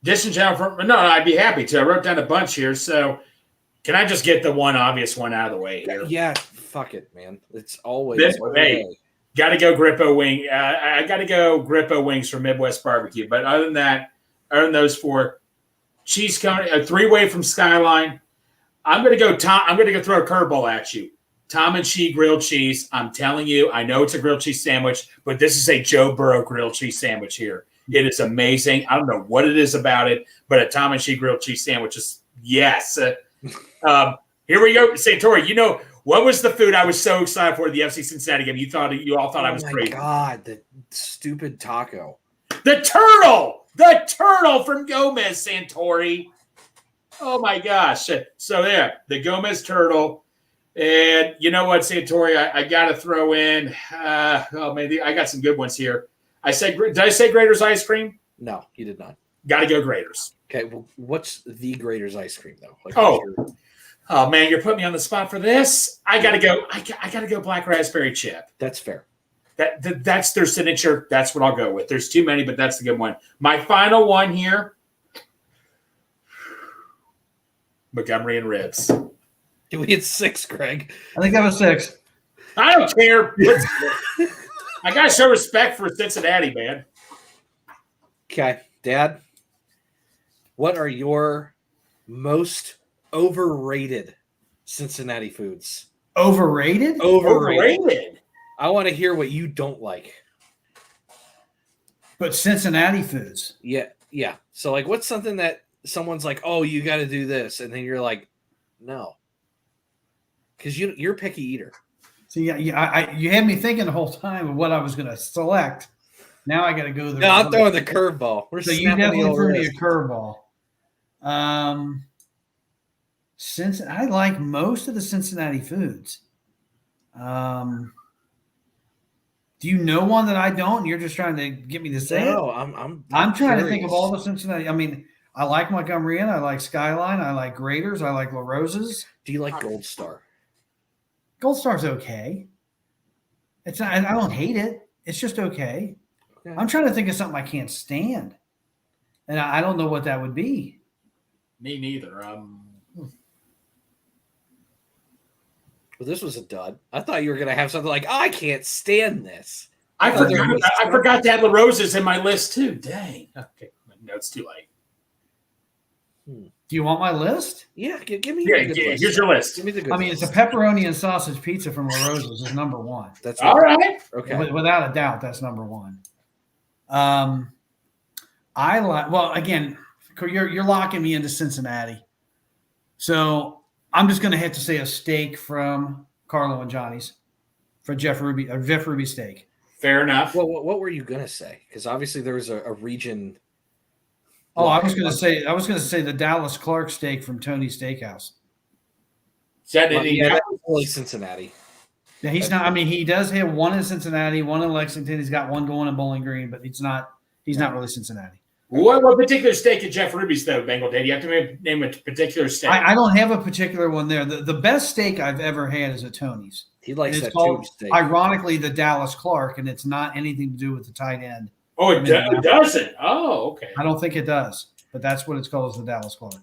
Dish and channel from no, I'd be happy to. I wrote down a bunch here, so can I just get the one obvious one out of the way here? Yeah, fuck it, man. It's always got to go Grippo wing. I got to go Grippo wings from Midwest Barbecue. But other than those four, cheese cone, a 3-way from Skyline. I'm gonna go throw a curveball at you. Tom and Chi grilled cheese. I'm telling you, I know it's a grilled cheese sandwich, but this is a Joe Burrow grilled cheese sandwich here. It is amazing. I don't know what it is about it, but a Tom and Chi grilled cheese sandwich is yes. Here we go, Santori. You know what was the food I was so excited for the FC Cincinnati game? You all thought I was crazy. Oh my God, the stupid taco. The turtle from Gomez, Santori. Oh my gosh! So there, the Gomez turtle. And you know what, Santori, I got to throw in. Maybe I got some good ones here. Did I say Grater's ice cream? No, you did not. Got to go Grater's. Okay, well, what's the Grater's ice cream though? Oh man, you're putting me on the spot for this. I got to go. I got to go black raspberry chip. That's fair. That's their signature. That's what I'll go with. There's too many, but that's the good one. My final one here: Montgomery and ribs. We had 6, Greg. I think that was 6. I don't care. I got to show respect for Cincinnati, man. Okay, Dad, what are your most overrated Cincinnati foods? Overrated? Overrated. I want to hear what you don't like. But Cincinnati foods. Yeah. So, like, what's something that someone's like, oh, you got to do this, and then you're like, no. Because you're a picky eater. So you had me thinking the whole time of what I was going to select. Now I got to go. No, I'm throwing the curveball. So you definitely threw me a curveball. Since I like most of the Cincinnati foods. Do you know one that I don't? You're just trying to get me to say it. No, I'm trying to think of all the Cincinnati. I mean, I like Montgomery Inn. I like Skyline. I like Grater's. I like La Rosa's. Do you like Gold Star? Gold Star's okay. It's not. I don't hate it. It's just okay. I'm trying to think of something I can't stand, and I don't know what that would be. Me neither. Well, this was a dud. I thought you were going to have something like, I can't stand this. I forgot to add La Rosa's in my list too. Dang. Okay. No, it's too late. Do you want my list? Yeah, give me a good list. Here's your list. Give me the good list. It's a pepperoni and sausage pizza from La Rosa's is number 1. That's all right. Okay. Without a doubt, that's number 1. I like. Well, again, you're locking me into Cincinnati, so I'm just going to have to say a steak from Carlo and Johnny's for Jeff Ruby steak. Fair enough. Well, what were you going to say? Because obviously there was a region. Oh, I was going to say the Dallas Clark steak from Tony's Steakhouse. That's really Cincinnati. Yeah, he's not. I mean, he does have one in Cincinnati, one in Lexington. He's got one going in Bowling Green, but he's not really Cincinnati. What particular steak at Jeff Ruby's though, Bengal Dad? You have to name a particular steak. I don't have a particular one there. The best steak I've ever had is at Tony's. He likes that called, tube steak. Ironically, the Dallas Clark, and it's not anything to do with the tight end. Oh, it doesn't? Oh, okay. I don't think it does, but that's what it's called, is the Dallas Clark.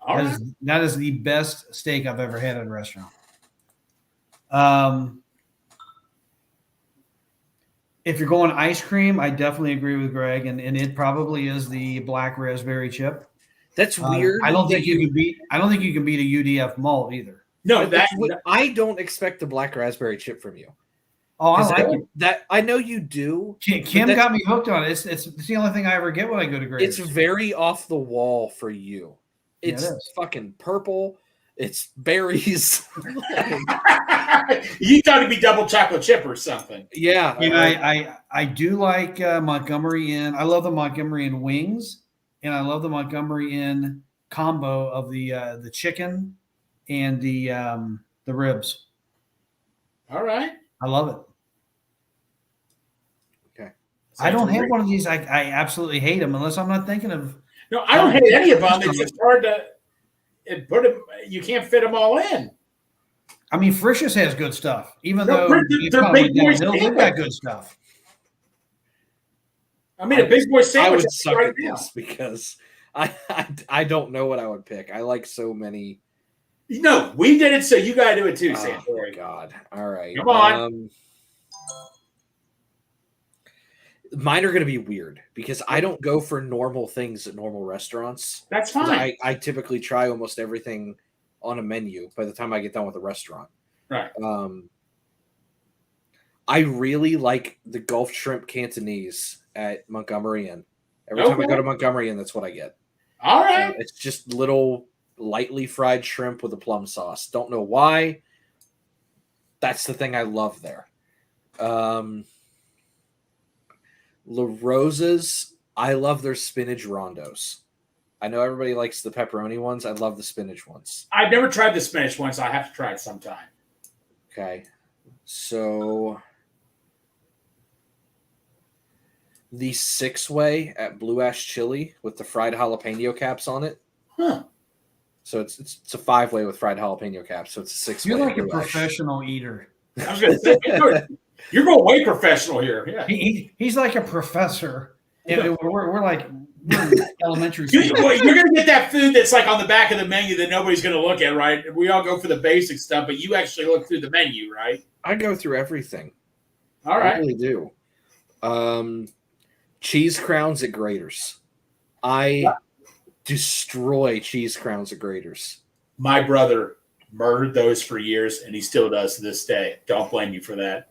All right. That is the best steak I've ever had at a restaurant. If you're going ice cream, I definitely agree with Greg, and it probably is the black raspberry chip. That's weird. I don't think you can beat a UDF malt either. No, I don't expect the black raspberry chip from you. Oh, I like it. That I know you do. Kim got me hooked on it. It's the only thing I ever get when I go to Grater's. It's very off the wall for you. It's fucking purple. It's berries. You thought it'd be double chocolate chip or something. Yeah. And I do like Montgomery Inn. I love the Montgomery Inn wings, and I love the Montgomery Inn combo of the chicken and the ribs. All right. I love it. Okay. I don't have one of these. I absolutely hate them unless I'm not thinking of. No, I don't hate any of them. It's just hard to put them. You can't fit them all in. I mean, Frisch's has good stuff, even though they're big boys. They've got good stuff. I mean, a big boy I sandwich would suck right at now. this because I don't know what I would pick. I like so many. No, we did it, so you got to do it too, Oh my Santori. God! All right, Come on. Mine are going to be weird because I don't go for normal things at normal restaurants. That's 'Cause fine. I typically try almost everything on a menu by the time I get done with a restaurant. Right. I really like the Gulf Shrimp Cantonese at Montgomery Inn. Every time I go to Montgomery Inn, that's what I get. All right. It's just little lightly fried shrimp with a plum sauce. Don't know why. That's the thing I love there. La Rosa's, I love their spinach rondos. I know everybody likes the pepperoni ones. I love the spinach ones. I've never tried the spinach one, so I have to try it sometime. Okay. So the 6-way at Blue Ash Chili with the fried jalapeno caps on it. Huh. So it's a 5-way with fried jalapeno caps. So it's a 6-way. You're like a Blue Ash. professional eater. I was going to say, you're going way professional here. Yeah. He's like a professor. We're like we're in elementary school. You're going to get that food that's like on the back of the menu that nobody's going to look at, right? We all go for the basic stuff, but you actually look through the menu, right? I go through everything. All right. I really do. Cheese crowns at Grater's. I destroy cheese crowns at Grater's. My brother murdered those for years, and he still does to this day. Don't blame you for that.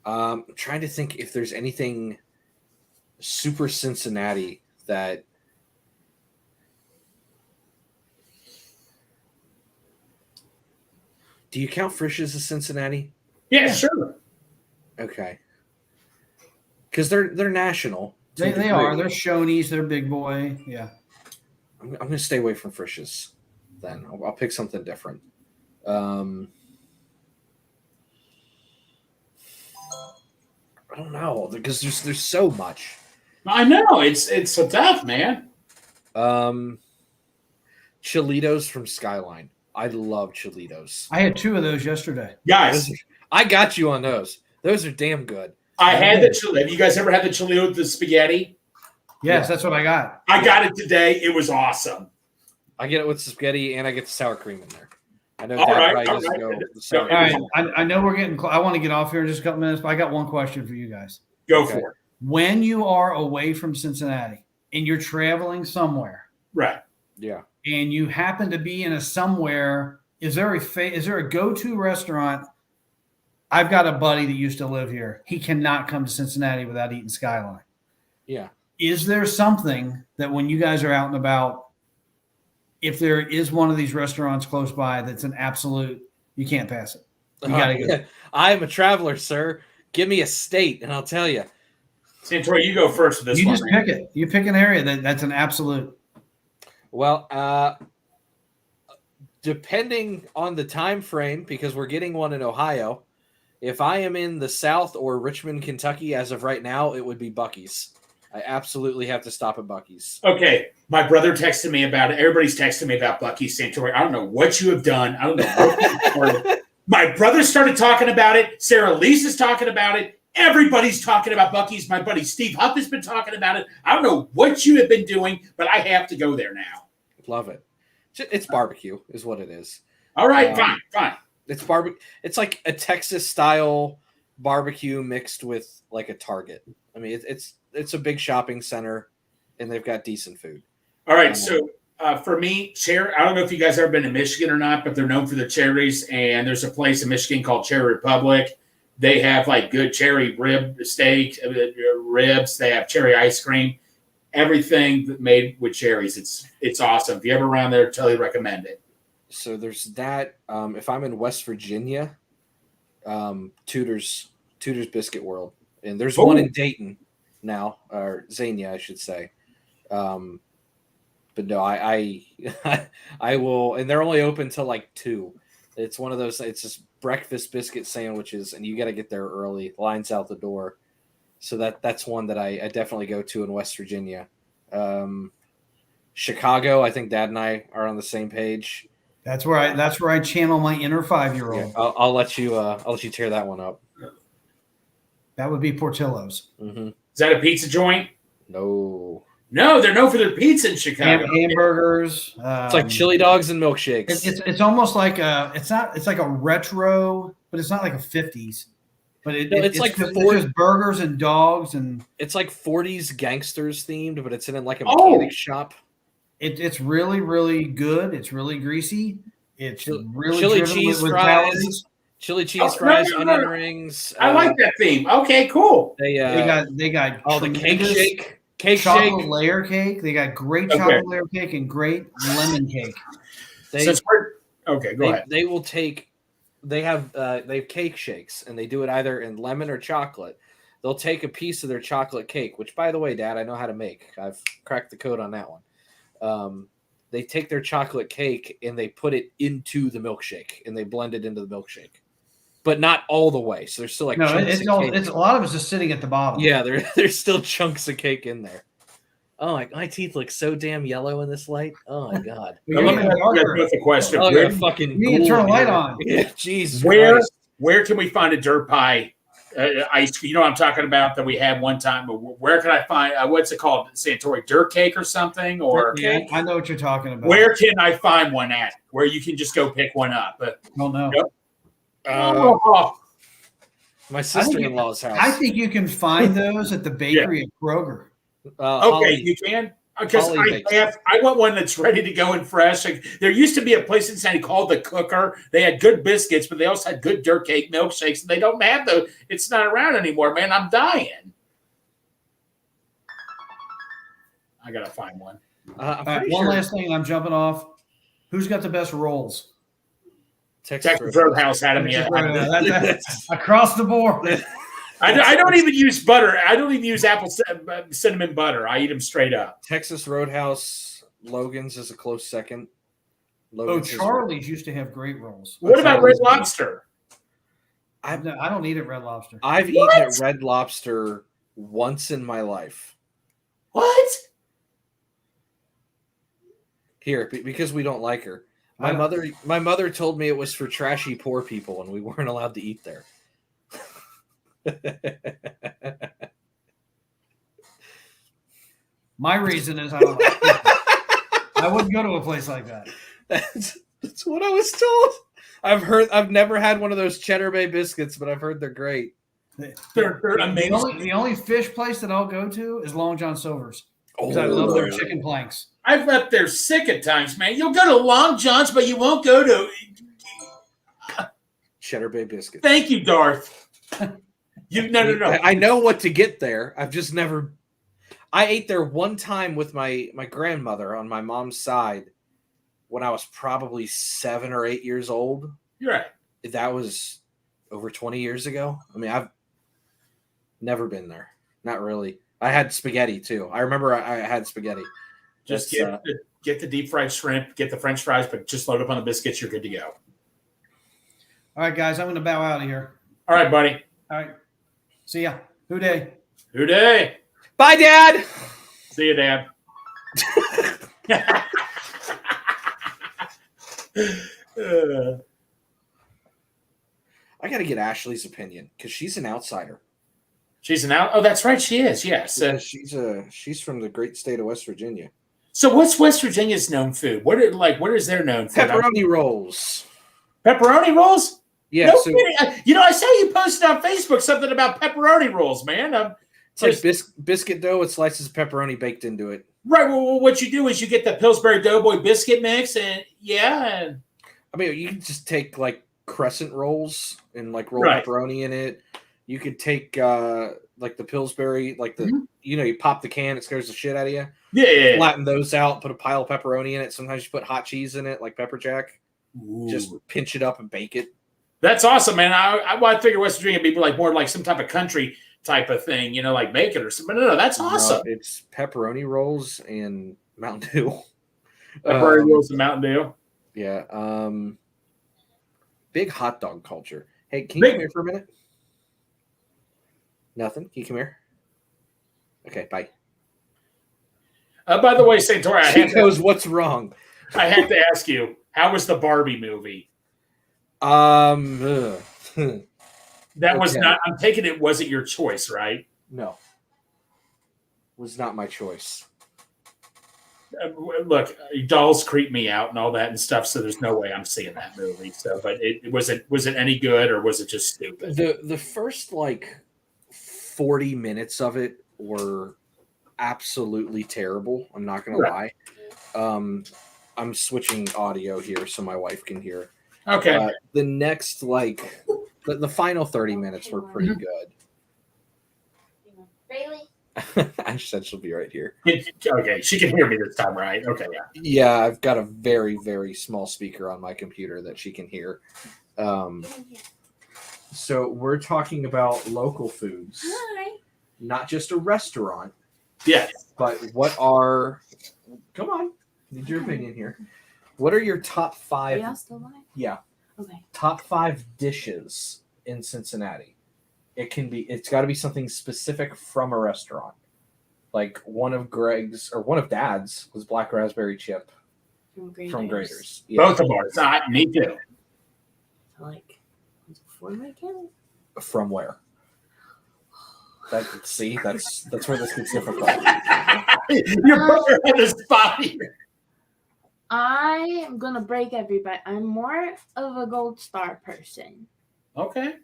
I'm trying to think if there's anything super Cincinnati that do you count Frisch's as Cincinnati? Yeah, sure. Okay. Because they're national. They are. They're Shoney's. They're big boy. Yeah. I'm going to stay away from Frisch's then. I'll pick something different. I don't know because there's so much. I know. It's so tough, man. Cholitos from Skyline. I love Cholitos. I had 2 of those yesterday. Guys, I got you on those. Those are damn good. I had the chili. Have you guys ever had the chili with the spaghetti? Yes, that's what I got. I got it today. It was awesome. I get it with spaghetti and I get the sour cream in there. I know All Dad right, probably all doesn't right. go with the sour All right. cream. I know we're getting I want to get off here in just a couple minutes, but I got one question for you guys. Go Okay. for it. When you are away from Cincinnati and you're traveling somewhere Right. Yeah. and you happen to be in a somewhere, is there a go-to restaurant? I've got a buddy that used to live here. He cannot come to Cincinnati without eating Skyline. Yeah. Is there something that when you guys are out and about, if there is one of these restaurants close by that's an absolute, you can't pass it. You got to go. I am a traveler, sir. Give me a state and I'll tell you. Santori, you go first with this You one. just man. pick it. You pick an area that's an absolute. Well, depending on the time frame, because we're getting one in Ohio, if I am in the South or Richmond, Kentucky, as of right now, it would be Buc-ee's. I absolutely have to stop at Buc-ee's. Okay. My brother texted me about it. Everybody's texting me about Buc-ee's, Santori. I don't know what you have done. I don't know what you started. My brother started talking about it. Sarah Lisa's talking about it. Everybody's talking about Buc-ee's. My buddy Steve Huff has been talking about it. I don't know what you have been doing, but I have to go there now. Love it. It's barbecue is what it is. All right, fine. It's barbecue. It's like a Texas style barbecue mixed with like a Target. I mean, it's a big shopping center, and they've got decent food. All right, so for me, I don't know if you guys have ever been to Michigan or not, but they're known for their cherries, and there's a place in Michigan called Cherry Republic. They have like good cherry rib steak, ribs. They have cherry ice cream, everything made with cherries. It's awesome. If you're ever around there, totally recommend it. So there's that. If I'm in West Virginia, Tudor's Biscuit World, and there's one in Dayton now, or Xenia, I should say. But no, I will, and they're only open till like 2. It's one of those. It's just breakfast biscuit sandwiches, and you got to get there early. Lines out the door. So that's one that I definitely go to in West Virginia. Chicago, I think Dad and I are on the same page. That's where I channel my inner 5-year-old. Yeah, I'll let you tear that one up. That would be Portillo's. Mm-hmm. Is that a pizza joint? No. No, they're known for their pizza in Chicago. Hamburgers. It's like chili dogs and milkshakes. It's almost like it's like a retro, but it's not like a 50s. But it's just burgers and dogs, and it's like 40s gangsters themed, but it's in like a mechanic shop. It's really, really good. It's really greasy. It's really chili cheese with fries, calories. Chili cheese fries, onion rings. I like that theme. Okay, cool. They got the cake shake, chocolate layer cake. They got great chocolate layer cake and great lemon cake. Go ahead. They will take. They have cake shakes, and they do it either in lemon or chocolate. They'll take a piece of their chocolate cake, which, by the way, Dad, I know how to make. I've cracked the code on that one. They take their chocolate cake and they put it into the milkshake, and they blend it into the milkshake, but not all the way. So there's still like it's a lot of it's just sitting at the bottom. Yeah, there's still chunks of cake in there. Oh, my teeth look so damn yellow in this light. Oh my god! Let me ask you a question. Oh, you need to turn a light on. Yeah, Jesus. Where can we find a dirt pie ice? You know what I'm talking about that we had one time. Where can I find what's it called? Santori dirt cake or something? Or I know what you're talking about. Where can I find one at? Where you can just go pick one up? Don't know. My sister-in-law's house. I think you can find those at the bakery at Kroger. You can. Because I want one that's ready to go and fresh. Like, there used to be a place in Cincinnati called the Cooker. They had good biscuits, but they also had good dirt cake milkshakes. And they don't have those. It's not around anymore, man. I'm dying. I gotta find one. One last thing, and I'm jumping off. Who's got the best rolls? Texas Roadhouse had them. That's across the board. I don't even use butter. I don't even use apple cinnamon butter. I eat them straight up. Texas Roadhouse, Logan's is a close second. Charlie's used to have great rolls. What about Red Lobster? I don't eat at Red Lobster. I've eaten at Red Lobster once in my life. What? Here, because we don't like her. My mother told me it was for trashy poor people and we weren't allowed to eat there. My reason is I don't like it. I wouldn't go to a place like that. That's what I was told. I've never had one of those Cheddar Bay biscuits, but I've heard they're great. They're amazing. The only fish place that I'll go to is Long John Silver's. Because I love their chicken planks. I've left there sick at times, man. You'll go to Long John's, but you won't go to Cheddar Bay biscuits. Thank you, Darth. No. I know what to get there. I've just never. I ate there one time with my grandmother on my mom's side when I was probably 7 or 8 years old. You're right. That was over 20 years ago. I mean, I've never been there. Not really. I had spaghetti too. I remember I had spaghetti. Just get the deep fried shrimp, get the French fries, but just load up on the biscuits. You're good to go. All right, guys, I'm going to bow out of here. All right, buddy. All right. See ya. Who day? Who day? Bye, Dad. See you, Dad. I got to get Ashley's opinion because she's an outsider. She's an out. Oh, that's right. She is. Yes. She's from the great state of West Virginia. So, what's West Virginia's known food? What is their known food? Pepperoni rolls. Pepperoni rolls? Yeah. No kidding. I saw you posted on Facebook something about pepperoni rolls, man. It's like biscuit dough with slices of pepperoni baked into it. Right. Well, what you do is you get the Pillsbury Doughboy biscuit mix, and I mean, you can just take like crescent rolls and like roll pepperoni in it. You could take like the Pillsbury, like the you pop the can, it scares the shit out of you. Yeah. Flatten those out, put a pile of pepperoni in it. Sometimes you put hot cheese in it, like pepper jack. Ooh. Just pinch it up and bake it. That's awesome, man. I figure West Virginia would be like more like some type of country type of thing, like bacon or something. No, that's awesome. It's pepperoni rolls and Mountain Dew. Pepperoni rolls and Mountain Dew. Yeah. Big hot dog culture. Hey, can you come here for a minute? Nothing. Can you come here? Okay, bye. By the way, Santori, she knows what's wrong. I have to ask you, how was the Barbie movie? That was not. I'm taking it wasn't your choice, right? No. was not my choice. Look, dolls creep me out and all that and stuff, so there's no way I'm seeing that movie. So, but was it any good or was it just stupid? The first like 40 minutes of it were absolutely terrible. I'm not gonna lie. I'm switching audio here so my wife can hear. Okay. The next like the final 30 minutes were pretty good. Bailey. Ash said she'll be right here. Okay, she can hear me this time, right? Okay, yeah. Yeah, I've got a very, very small speaker on my computer that she can hear. So we're talking about local foods. Hi. Not just a restaurant. Yeah. But what are... Come on. Need your opinion here. What are your top 5... Are y'all still live? Yeah. Okay. Top 5 dishes in Cincinnati. It's got to be something specific from a restaurant. Like one of Greg's or one of Dad's was black raspberry chip from Graders. Yeah. Both of ours. Me too. Like, before my camera. From where? That's where this gets difficult. You're putting her on the spot here. I am gonna break everybody. I'm more of a Gold Star person. Okay.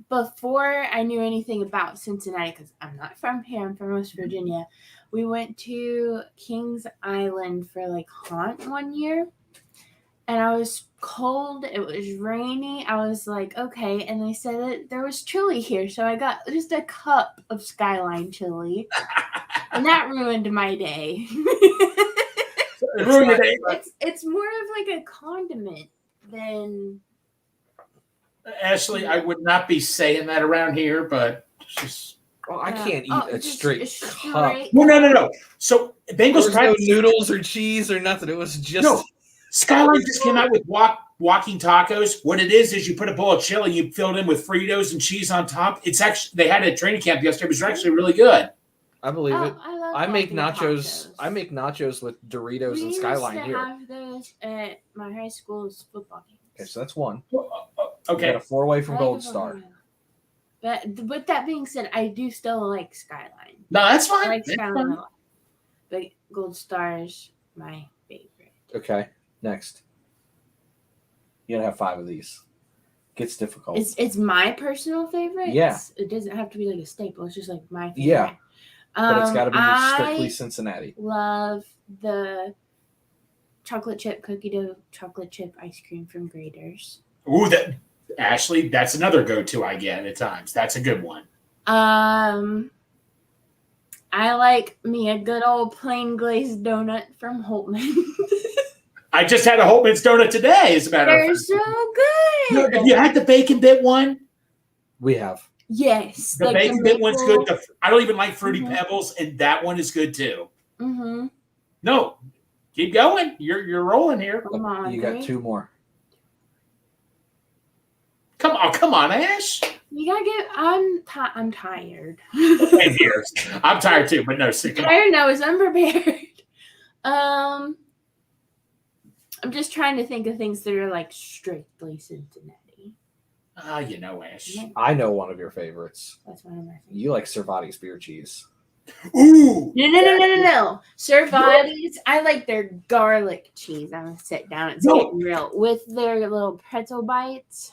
Before I knew anything about Cincinnati, because I'm not from here, I'm from West Virginia, we went to Kings Island for like haunt one year. And I was cold. It was rainy. I was like, okay. And they said that there was chili here. So I got just a cup of Skyline chili. And that ruined my day. It's more of like a condiment than... Ashley, I would not be saying that around here, but just... Well, I can't eat a straight cup. No. So Bengals no noodles or cheese or nothing. It was just... No. Skyline just came out with walking tacos. What it is you put a bowl of chili, you fill it in with Fritos and cheese on top. It's actually, they had a training camp yesterday. It was actually really good. I believe it. I make nachos. Tacos. I make nachos with Doritos and Skyline here. We used to have those at my high school's football game. Okay, so that's one. Okay. You got a 4-way from Gold Star. But with that being said, I do still like Skyline. No, that's fine. I like Skyline a lot. But Gold Star's my favorite. Okay, next. You gotta have 5 of these. Gets difficult. It's my personal favorite. Yeah. It doesn't have to be like a staple. It's just like my favorite. Yeah. But it's got to be strictly Cincinnati. Love the chocolate chip cookie dough, chocolate chip ice cream from Graders. Ooh, Ashley, that's another go-to I get at times. That's a good one. I like me a good old plain glazed donut from Holtman. I just had a Holtman's donut today, as a matter of fact. They're so good. Have you had the bacon bit one? We have. Yes. The bacon bit one's good. I don't even like Fruity Pebbles, and that one is good too. Mm-hmm. No, keep going. You're rolling here. Come on, you got 2 more. Come on, Ash. You gotta get. I'm tired. Same here. I'm tired too, but no, come on. Tired. I was unprepared. I'm just trying to think of things that are like strictly Cincinnati. You know, Ash. I know one of your favorites. That's one of my favorites. You like Cervati's beer cheese. Ooh. No. Cervati's. I like their garlic cheese. I'm gonna sit down and getting real with their little pretzel bites.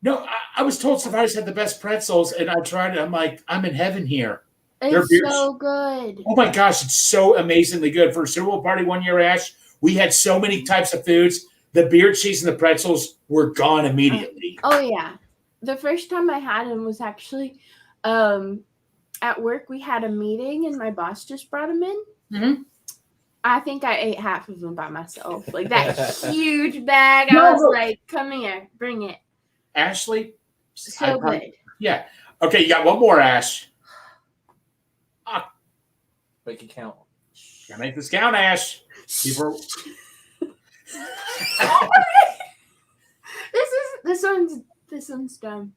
No, I was told Cervati's had the best pretzels, and I tried it. I'm like, I'm in heaven here. It's so good. Oh my gosh, it's so amazingly good. For a Super Bowl party one year, Ash, we had so many types of foods. The beer cheese and the pretzels were gone immediately. Oh yeah. The first time I had them was actually at work. We had a meeting and my boss just brought them in. Mm-hmm. I think I ate half of them by myself. Like that huge bag. I was like, come here, bring it. Ashley? So good. Yeah. Okay, you got one more, Ash. Make it count. Gotta make this count, Ash. People... This one's dumb.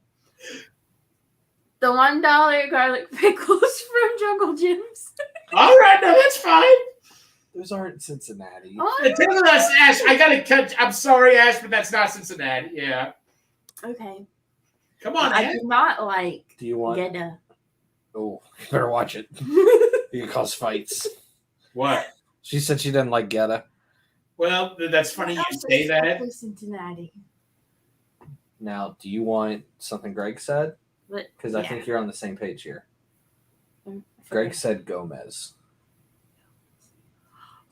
The $1 garlic pickles from Jungle Jim's. All right, no, that's fine. Those aren't Cincinnati. Tell us, Ash. I gotta cut. I'm sorry, Ash, but that's not Cincinnati. Yeah. Okay. Come on, I Ash. do not like. Do you want? Gouda. Oh, you better watch it. You can cause fights. What? She said she doesn't like Geta. Well, that's funny you say that. Cincinnati. Now, do you want something Greg said? Because I think you're on the same page here. Greg said Gomez.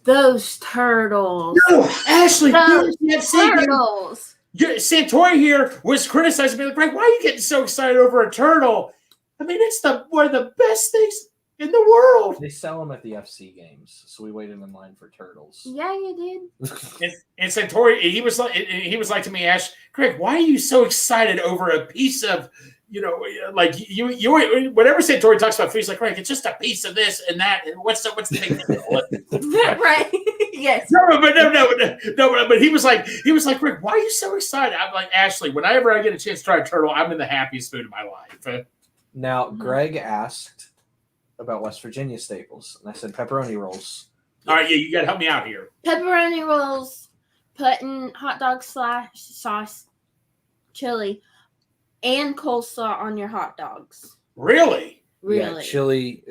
Those turtles. No, Ashley, Turtles. Santori here was criticizing me like, Greg, why are you getting so excited over a turtle? I mean, it's one of the best things in the world. They sell them at the FC games, so we waited in line for turtles. Yeah, you did. And Santori, he was like to me, Ash, Greg, why are you so excited over a piece of, like you whenever Santori talks about food, he's like, Greg, it's just a piece of this and that, and what's the big deal? Right? Yes. No, but he was like, Greg, why are you so excited? I'm like, Ashley, whenever I get a chance to try a turtle, I'm in the happiest mood of my life. Now, Greg asked about West Virginia staples, and I said pepperoni rolls. All right, yeah, you got to help me out here. Pepperoni rolls, putting hot dog sauce, chili, and coleslaw on your hot dogs. Really? Yeah, chili.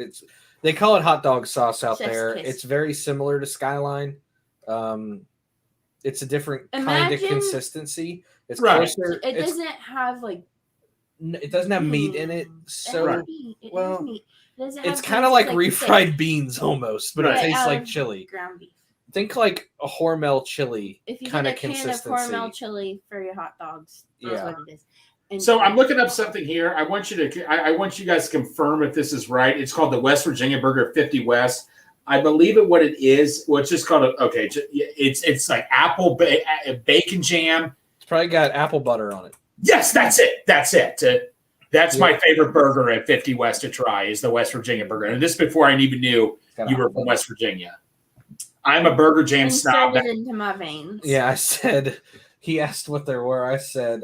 They call it hot dog sauce out Chef's there. kiss. It's very similar to Skyline. It's a different kind of consistency. It's right. closer. It doesn't have it doesn't have meat in it. So it has meat. It's kind of like refried beans almost, but it tastes like chili. Ground beef. Think like a Hormel chili kind If of you get a can of consistency. Hormel chili for your hot dogs, that's what it is. And so I'm looking up something here. I want you guys to confirm if this is right. It's called the West Virginia Burger 50 West. I believe what it is. Well, it's just called it's like apple bacon jam. It's probably got apple butter on it. Yes, that's it. That's my favorite burger at 50 West to try is the West Virginia burger. And this before I even knew you were from West Virginia. I'm a burger jam snob. Into my veins. Yeah, I said, he asked what there were. I said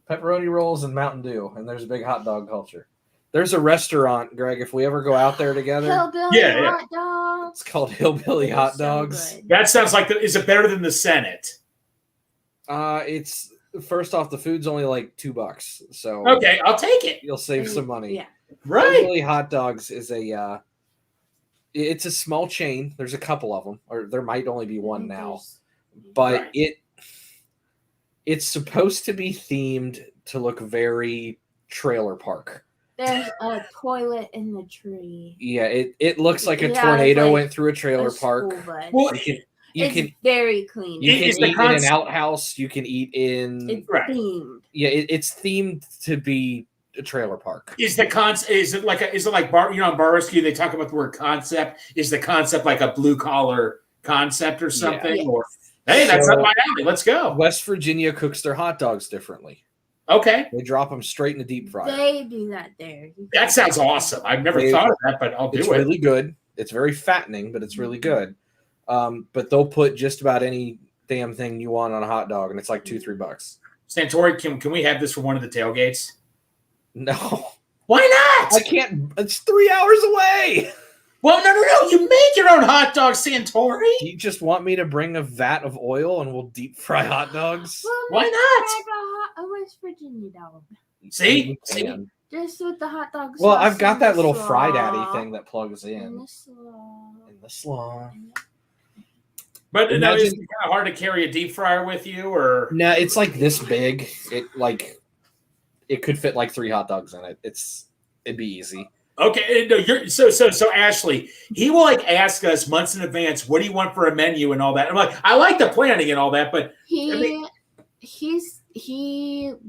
pepperoni rolls and Mountain Dew, and there's a big hot dog culture. There's a restaurant, Greg, if we ever go out there together. Hillbilly hot dogs. It's called Hillbilly Hot Dogs. So that sounds like is it better than the Senate? It's first off, the food's only like $2, so okay, I'll take it. You'll save some money. Yeah, right. Hillbilly Hot Dogs is it's a small chain. There's a couple of them, or there might only be one now, but it's supposed to be themed to look very trailer park. There's a toilet in the tree. Yeah, it looks like a tornado went through a trailer park. Well, it's very clean. You can eat in an outhouse. You can eat in. It's themed. Yeah, it's themed to be a trailer park. Is it like bar? On Bar Rescue they talk about the word concept. Is the concept like a blue collar concept or something? Yeah. Or hey, that's up my alley. Let's go. West Virginia cooks their hot dogs differently. Okay, they drop them straight in the deep fryer. They do that there. That sounds awesome. I've never thought of that, but I'll do it. It's really good. It's very fattening, but it's really good. But they'll put just about any damn thing you want on a hot dog, and it's like $2-3. Santori, can we have this for one of the tailgates? No. Why not? I can't. It's 3 hours away. Well, no. You make your own hot dog, Santori. You just want me to bring a vat of oil and we'll deep fry hot dogs? Well, why not? A West Virginia dog. See? Just with the hot dogs. Well, I've got that little Fry Daddy thing that plugs in. In the slaw. But is it kind of hard to carry a deep fryer with you, or no? It's like this big. It could fit like 3 hot dogs in it. It'd be easy. Okay, no, so Ashley, he will ask us months in advance, what do you want for a menu and all that. I'm like, I like the planning and all that, but he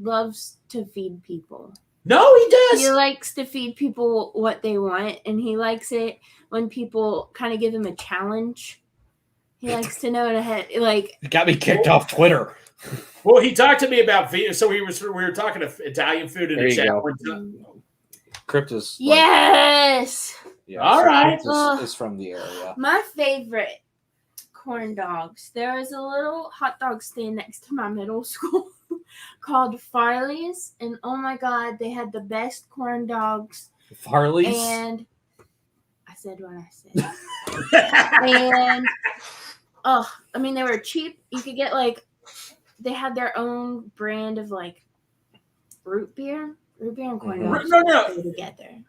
loves to feed people. No, he does. He likes to feed people what they want, and he likes it when people kind of give him a challenge. He likes to know ahead. It got me kicked off Twitter. Well, he talked to me about so we were talking to Italian food in the chat. Cryptus. Yes. Yeah, all right. Cryptus is from the area. My favorite corn dogs. There was a little hot dog stand next to my middle school called Farley's, and oh my God, they had the best corn dogs. Farley's? And I said what I said. And they were cheap. You could get they had their own brand of root beer and corn dogs go together.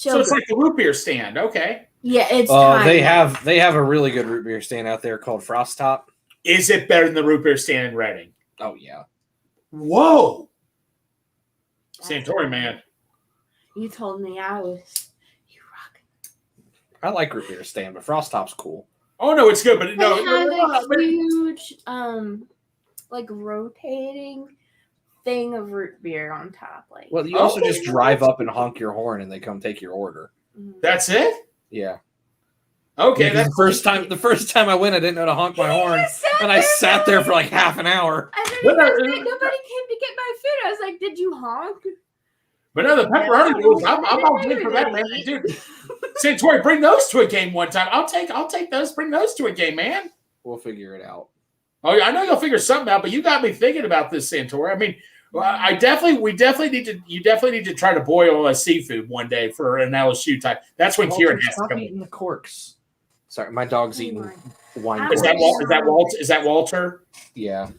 So it's like the root beer stand. Okay. Yeah, it's they have a really good root beer stand out there called Frost Top. Is it better than the root beer stand in Reading? Oh yeah. Whoa. Santori, man. You told me I was. You rock. I like root beer stand, but Frost Top's cool. Oh no, it's good, but They no. have a huge, like rotating thing of root beer on top. Like, Well, you also just drive up and honk your horn, and they come take your order. That's it? Yeah. Okay. Yeah, That's the first time I went, I didn't know to honk my horn, and I sat there for like half an hour. I didn't even say nobody came to get my food. I was like, "Did you honk?" But no, the pepperoni noodles, I'm all in for that, man. Dude, Santori, bring those to a game one time. I'll take those. Bring those to a game, man. We'll figure it out. Oh, I know you'll figure something out, but you got me thinking about this, Santori. I mean, you definitely need to try to boil a seafood one day for an LSU type. That's when Kieran has to Stop come. eating the corks. Sorry, my dog's eating wine. Is that Walter? Yeah.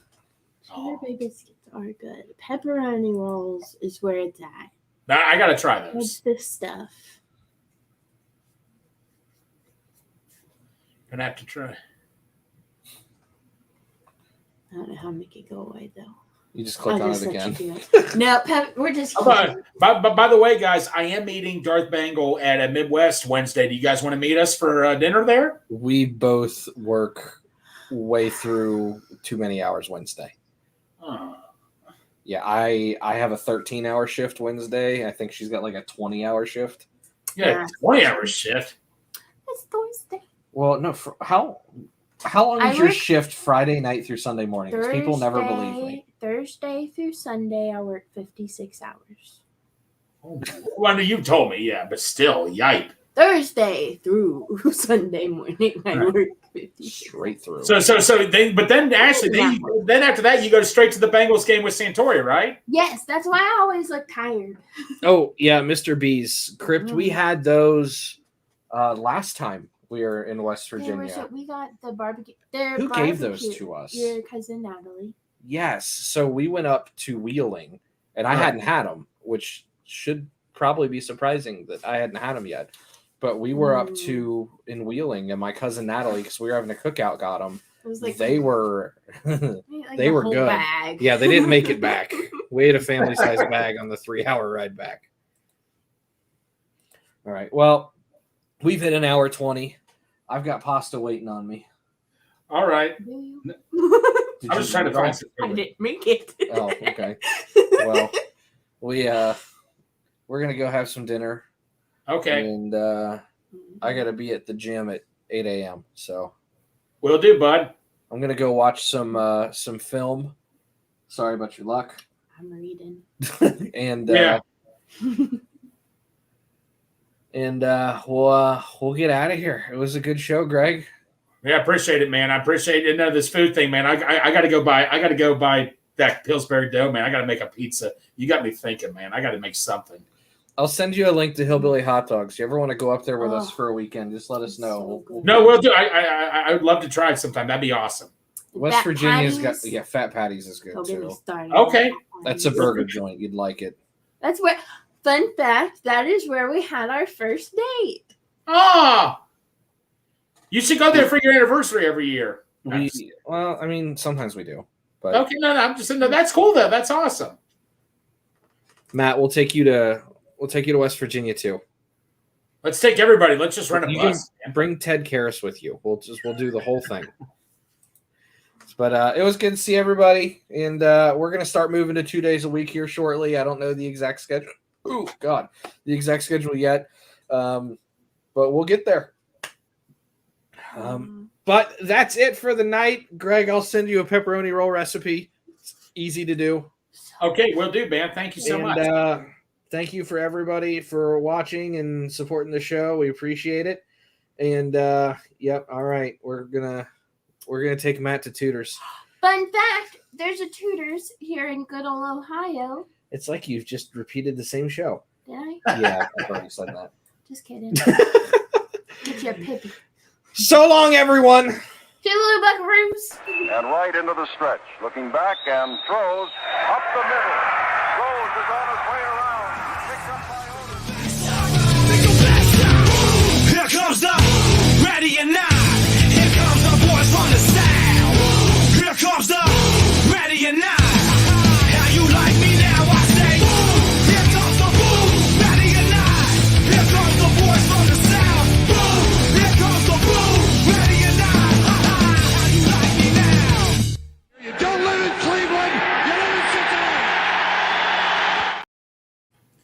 Cheddar Bay biscuits are good. Pepperoni rolls is where it's at. I got to try What's those. this stuff? Gonna have to try. I don't know how to make it go away though. You just click on it again. No, we're just. By the way, guys, I am meeting Darth Bangle at a Midwest Wednesday. Do you guys want to meet us for dinner there? We both work way through too many hours Wednesday. Oh. Yeah, I have a 13-hour shift Wednesday. I think she's got like a 20-hour shift. Yeah, 20-hour shift. It's Thursday. Well, no, how long is your shift Friday night through Sunday morning? Because people never believe me. Thursday through Sunday, I work 56 hours. Oh, well, you told me, yeah, but still, yipe. Thursday through Sunday morning, I work 56. Straight through. So then after that, you go straight to the Bengals game with Santori, right? Yes, that's why I always look tired. Oh, yeah, Mr. B's Crypt. We had those last time we were in West Virginia. We got the barbecue. Who gave those to us? Your cousin Natalie. Yes. So we went up to Wheeling, and I hadn't had them, which should probably be surprising that I hadn't had them yet. But we were up in Wheeling, and my cousin Natalie, because we were having a cookout, got them. It was like they were they were good. Bag. Yeah, they didn't make it back. We had a family-sized bag on the 3-hour ride back. All right. Well, we've hit an hour 20. I've got pasta waiting on me. All right. I was trying to find some. I didn't make it. Oh, okay. Well, we're gonna go have some dinner. Okay. And I gotta be at the gym at 8 a.m. So will do, bud. I'm gonna go watch some film. Sorry about your luck. I'm reading. And we'll get out of here. It was a good show, Greg. Yeah, I appreciate it, man. I appreciate it. This food thing, man. I gotta go buy that Pillsbury dough, man. I gotta make a pizza. You got me thinking, man. I gotta make something. I'll send you a link to Hillbilly Hot Dogs. You ever want to go up there with us for a weekend? Just let us know. No, we'll do. I would love to try it sometime. That'd be awesome. West Virginia's got Fat Patties is good too. Okay, that's a burger joint. You'd like it. That's where. Fun fact: that is where we had our first date. Ah, you should go there for your anniversary every year. Well, I mean, sometimes we do. But okay, no, I'm just saying. No, that's cool though. That's awesome. Matt, we'll take you to West Virginia too. Let's take everybody. Let's just run a bus. Bring Ted Karras with you. We'll do the whole thing. But it was good to see everybody, and we're gonna start moving to 2 days a week here shortly. I don't know the exact schedule. Oh God, the exact schedule yet, but we'll get there. But that's it for the night. Greg, I'll send you a pepperoni roll recipe. It's easy to do. Okay, will do, man. Thank you so much. Thank you for everybody for watching and supporting the show. We appreciate it. And yep, all right. We're gonna take Matt to Tutors. Fun fact, there's a Tutors here in good old Ohio. It's like you've just repeated the same show. Did I? Yeah, I've already said that. Just kidding. Get you a Pippi. So long, everyone. Toodaloo, buckaroos. And right into the stretch. Looking back and throws up the middle. Throws is on